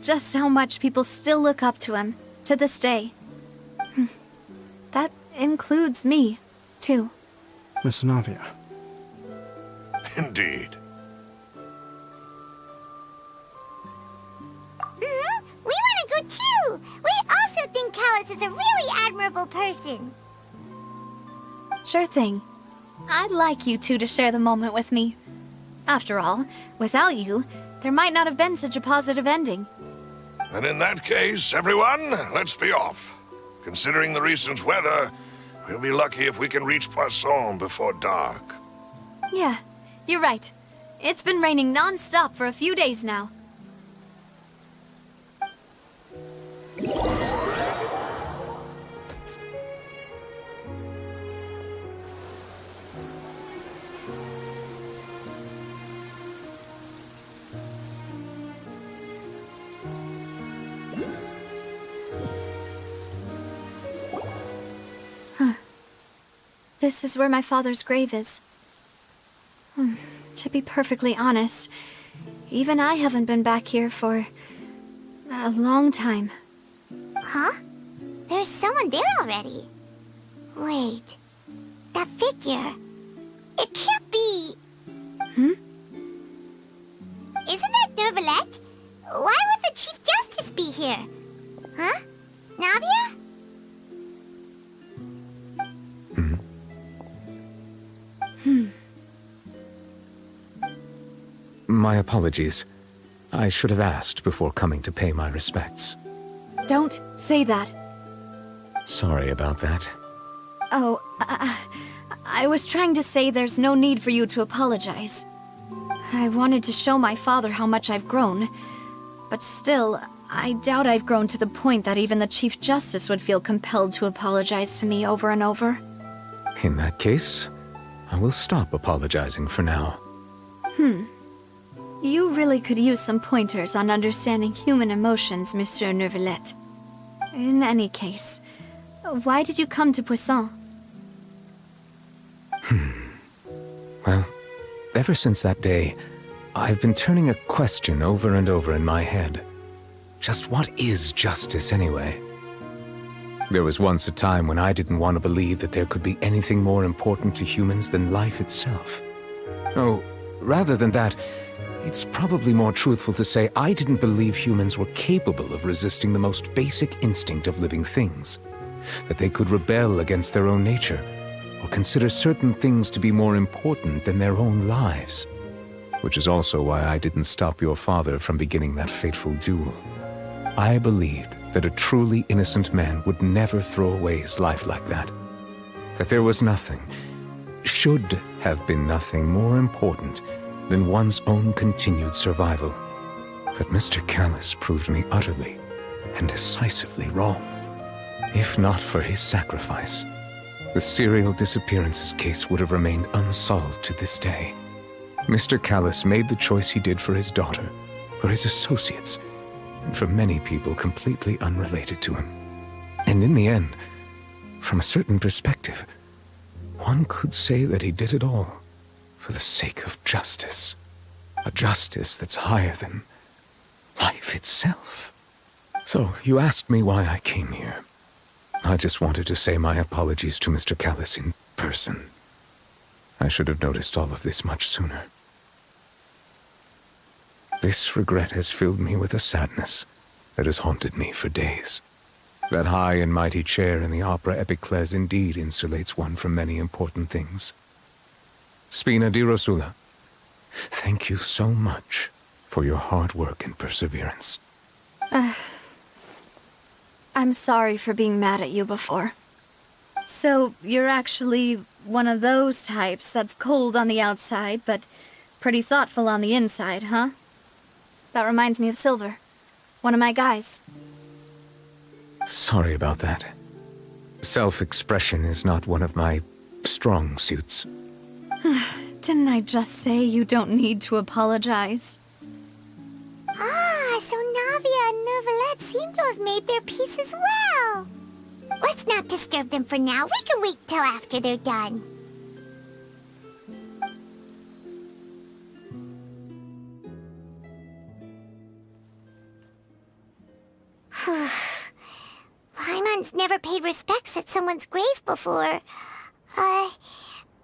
E: just how much people still look up to him to this day. That includes me, too.
I: Miss Navia.
J: Indeed.
B: We want to go too! We also think Callus is a really admirable person.
E: Sure thing. I'd like you two to share the moment with me. After all, without you, there might not have been such a positive ending.
J: And in that case, everyone, let's be off. Considering the recent weather, we'll be lucky if we can reach Poisson before dark.
E: Yeah, you're right. It's been raining non-stop for a few days now. This is where my father's grave is. To be perfectly honest, even I haven't been back here for a long time.
B: Huh? There's someone there already. Wait. That figure. It can't be... Isn't that Nervalette? Why would the Chief Justice be here? Huh? Navia?
C: My apologies. I should have asked before coming to pay my respects.
E: Don't say that.
C: Sorry about that.
E: Oh, I was trying to say there's no need for you to apologize. I wanted to show my father how much I've grown, but still, I doubt I've grown to the point that even the Chief Justice would feel compelled to apologize to me over and over.
C: In that case, I will stop apologizing for now.
E: You really could use some pointers on understanding human emotions, Monsieur Nervalette. In any case, why did you come to Poisson?
C: Well, ever since that day, I've been turning a question over and over in my head. Just what is justice, anyway? There was once a time when I didn't want to believe that there could be anything more important to humans than life itself. Oh, rather than that, it's probably more truthful to say I didn't believe humans were capable of resisting the most basic instinct of living things. That they could rebel against their own nature, or consider certain things to be more important than their own lives. Which is also why I didn't stop your father from beginning that fateful duel. I believed that a truly innocent man would never throw away his life like that. That there was nothing, should have been nothing more important than one's own continued survival. But Mr. Callus proved me utterly and decisively wrong. If not for his sacrifice, the serial disappearances case would have remained unsolved to this day. Mr. Callus made the choice he did for his daughter, for his associates, and for many people completely unrelated to him. And in the end, from a certain perspective, one could say that he did it all for the sake of justice. A justice that's higher than life itself. So, you asked me why I came here. I just wanted to say my apologies to Mr. Callus in person. I should have noticed all of this much sooner. This regret has filled me with a sadness that has haunted me for days. That high and mighty chair in the Opera Epiclese indeed insulates one from many important things. Spina di Rosula, thank you so much for your hard work and perseverance.
E: I'm sorry for being mad at you before. So, you're actually one of those types that's cold on the outside, but pretty thoughtful on the inside, huh? That reminds me of Silver, one of my guys.
C: Sorry about that. Self-expression is not one of my strong suits.
E: Didn't I just say you don't need to apologize?
B: Ah, so Navia and Nervalette seem to have made their peace as well. Let's not disturb them for now. We can wait till after they're done. Paimon's never paid respects at someone's grave before.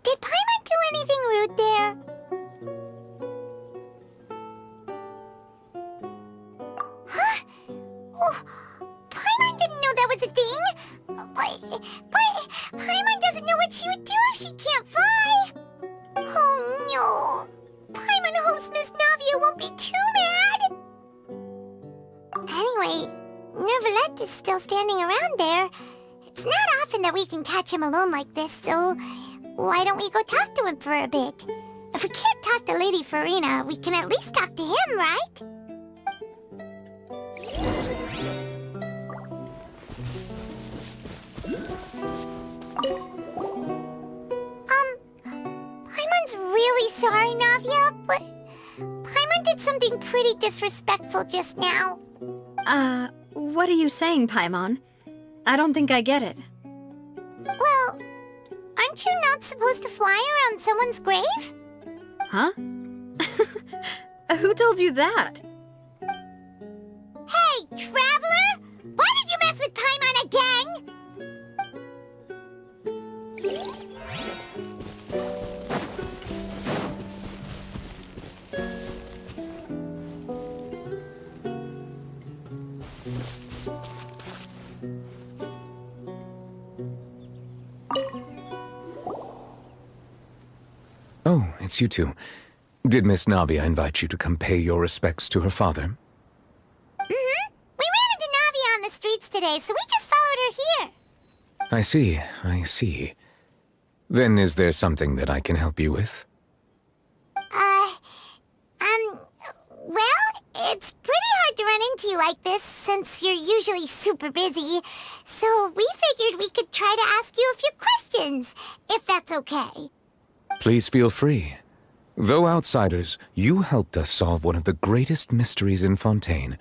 B: Did Paimon do anything rude there? Huh? Oh, Paimon didn't know that was a thing. But Paimon doesn't know what she would do if she can't fly. Oh no. Paimon hopes Miss Navia won't be too mad. Anyway, Nervalette is still standing around there. It's not often that we can catch him alone like this, so why don't we go talk to him for a bit? If we can't talk to Lady Farina, we can at least talk to him, right? Paimon's really sorry, Navia, but Paimon did something pretty disrespectful just now.
E: What are you saying, Paimon? I don't think I get it.
B: Well, I'm aren't you not supposed to fly around someone's grave?
E: Huh? Who told you that?
B: Hey, Traveler! Why did you mess with Paimon again?
C: Oh, it's you two. Did Miss Navia invite you to come pay your respects to her father?
B: Mm-hmm. We ran into Navia on the streets today, so we just followed her here.
C: I see. Then is there something that I can help you with?
B: Well, it's pretty hard to run into you like this since you're usually super busy. So we figured we could try to ask you a few questions, if that's okay.
C: Please feel free. Though outsiders, you helped us solve one of the greatest mysteries in Fontaine,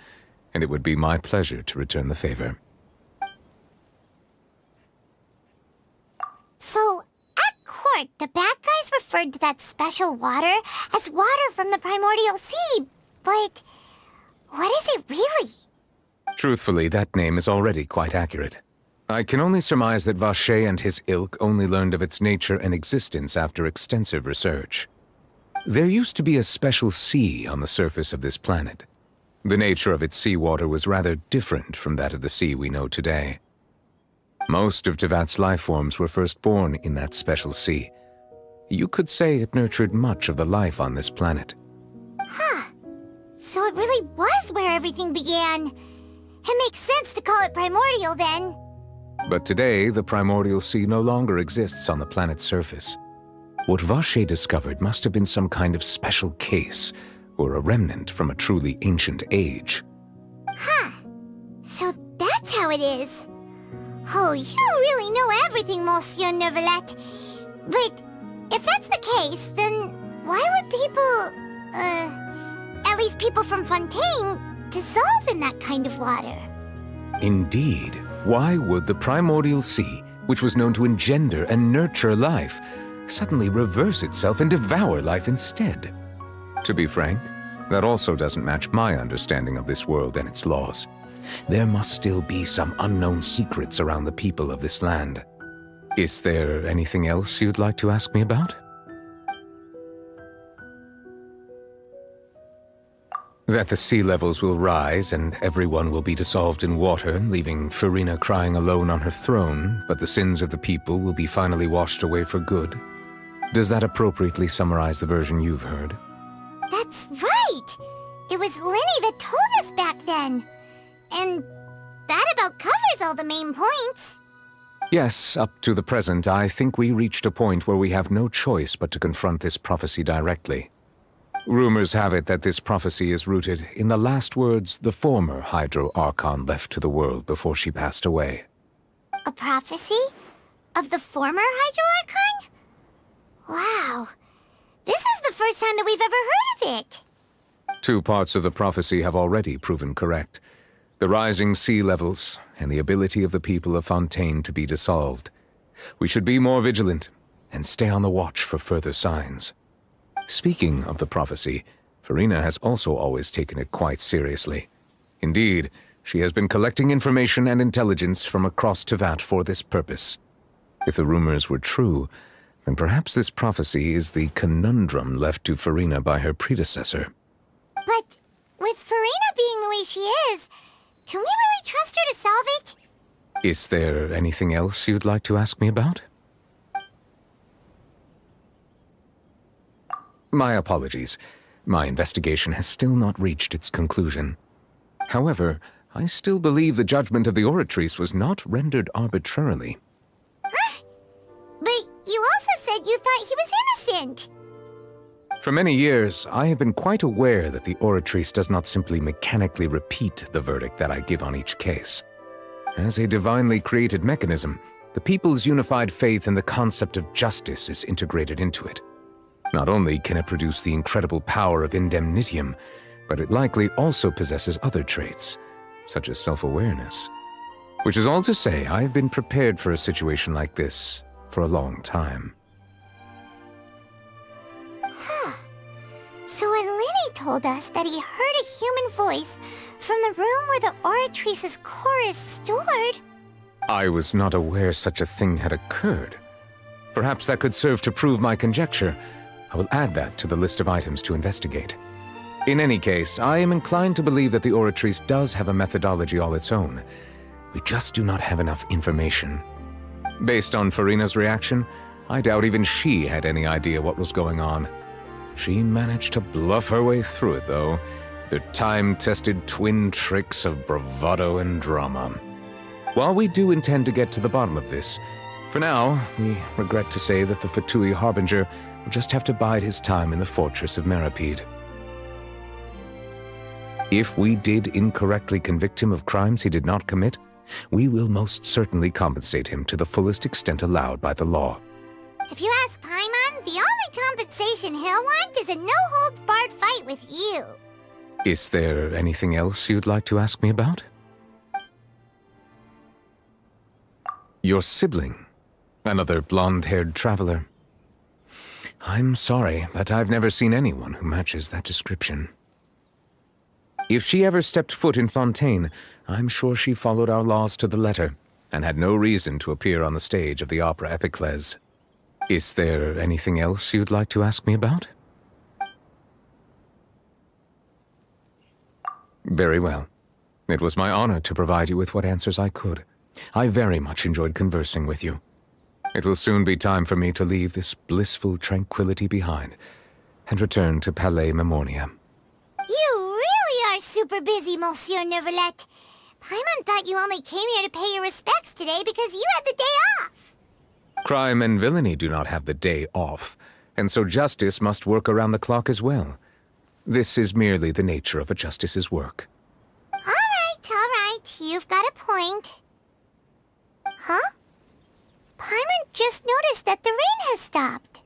C: and it would be my pleasure to return the favor.
B: So, at court, the bad guys referred to that special water as water from the Primordial Sea, but what is it really?
C: Truthfully, that name is already quite accurate. I can only surmise that Vacher and his ilk only learned of its nature and existence after extensive research. There used to be a special sea on the surface of this planet. The nature of its seawater was rather different from that of the sea we know today. Most of Tevat's life forms were first born in that special sea. You could say it nurtured much of the life on this planet.
B: Huh. So it really was where everything began. It makes sense to call it primordial then.
C: But today, the primordial sea no longer exists on the planet's surface. What Vacher discovered must have been some kind of special case, or a remnant from a truly ancient age.
B: Huh. So that's how it is. Oh, you really know everything, Monsieur Neuvillette. But if that's the case, then why would people, at least people from Fontaine, dissolve in that kind of water?
C: Indeed. Why would the primordial sea, which was known to engender and nurture life, suddenly reverse itself and devour life instead? To be frank, that also doesn't match my understanding of this world and its laws. There must still be some unknown secrets around the people of this land. Is there anything else you'd like to ask me about? That the sea levels will rise and everyone will be dissolved in water, leaving Farina crying alone on her throne, but the sins of the people will be finally washed away for good. Does that appropriately summarize the version you've heard?
B: That's right! It was Lenny that told us back then. And that about covers all the main points.
C: Yes, up to the present, I think we reached a point where we have no choice but to confront this prophecy directly. Rumors have it that this prophecy is rooted in the last words the former Hydro Archon left to the world before she passed away.
B: A prophecy? Of the former Hydro Archon? Wow. This is the first time that we've ever heard of it.
C: Two parts of the prophecy have already proven correct. The rising sea levels and the ability of the people of Fontaine to be dissolved. We should be more vigilant and stay on the watch for further signs. Speaking of the prophecy, Farina has also always taken it quite seriously. Indeed, she has been collecting information and intelligence from across Tevat for this purpose. If the rumors were true, then perhaps this prophecy is the conundrum left to Farina by her predecessor.
B: But with Farina being the way she is, can we really trust her to solve it?
C: Is there anything else you'd like to ask me about? My apologies. My investigation has still not reached its conclusion. However, I still believe the judgment of the Oratrice was not rendered arbitrarily.
B: Huh? But you also said you thought he was innocent.
C: For many years, I have been quite aware that the Oratrice does not simply mechanically repeat the verdict that I give on each case. As a divinely created mechanism, the people's unified faith in the concept of justice is integrated into it. Not only can it produce the incredible power of indemnitium, but it likely also possesses other traits, such as self-awareness. Which is all to say, I have been prepared for a situation like this, for a long time.
B: Huh. So when Linny told us that he heard a human voice from the room where the Oratrice's core is stored...
C: I was not aware such a thing had occurred. Perhaps that could serve to prove my conjecture. I will add that to the list of items to investigate. In any case, I am inclined to believe that the Oratrice does have a methodology all its own. We just do not have enough information. Based on Farina's reaction, I doubt even she had any idea what was going on. She managed to bluff her way through it, though, with her time-tested twin tricks of bravado and drama. While we do intend to get to the bottom of this, for now, we regret to say that the Fatui Harbinger will just have to bide his time in the fortress of Meripede. If we did incorrectly convict him of crimes he did not commit, we will most certainly compensate him to the fullest extent allowed by the law.
B: If you ask Paimon, the only compensation he'll want is a no-holds-barred fight with you.
C: Is there anything else you'd like to ask me about? Your sibling, another blonde-haired traveler. I'm sorry, but I've never seen anyone who matches that description. If she ever stepped foot in Fontaine, I'm sure she followed our laws to the letter, and had no reason to appear on the stage of the opera Epiclese. Is there anything else you'd like to ask me about? Very well. It was my honor to provide you with what answers I could. I very much enjoyed conversing with you. It will soon be time for me to leave this blissful tranquility behind and return to Palais Memoria.
B: You really are super busy, Monsieur Neuvillette. Paimon thought you only came here to pay your respects today because you had the day off.
C: Crime and villainy do not have the day off, and so justice must work around the clock as well. This is merely the nature of a justice's work.
B: All right. You've got a point. Huh? Paimon just noticed that the rain has stopped.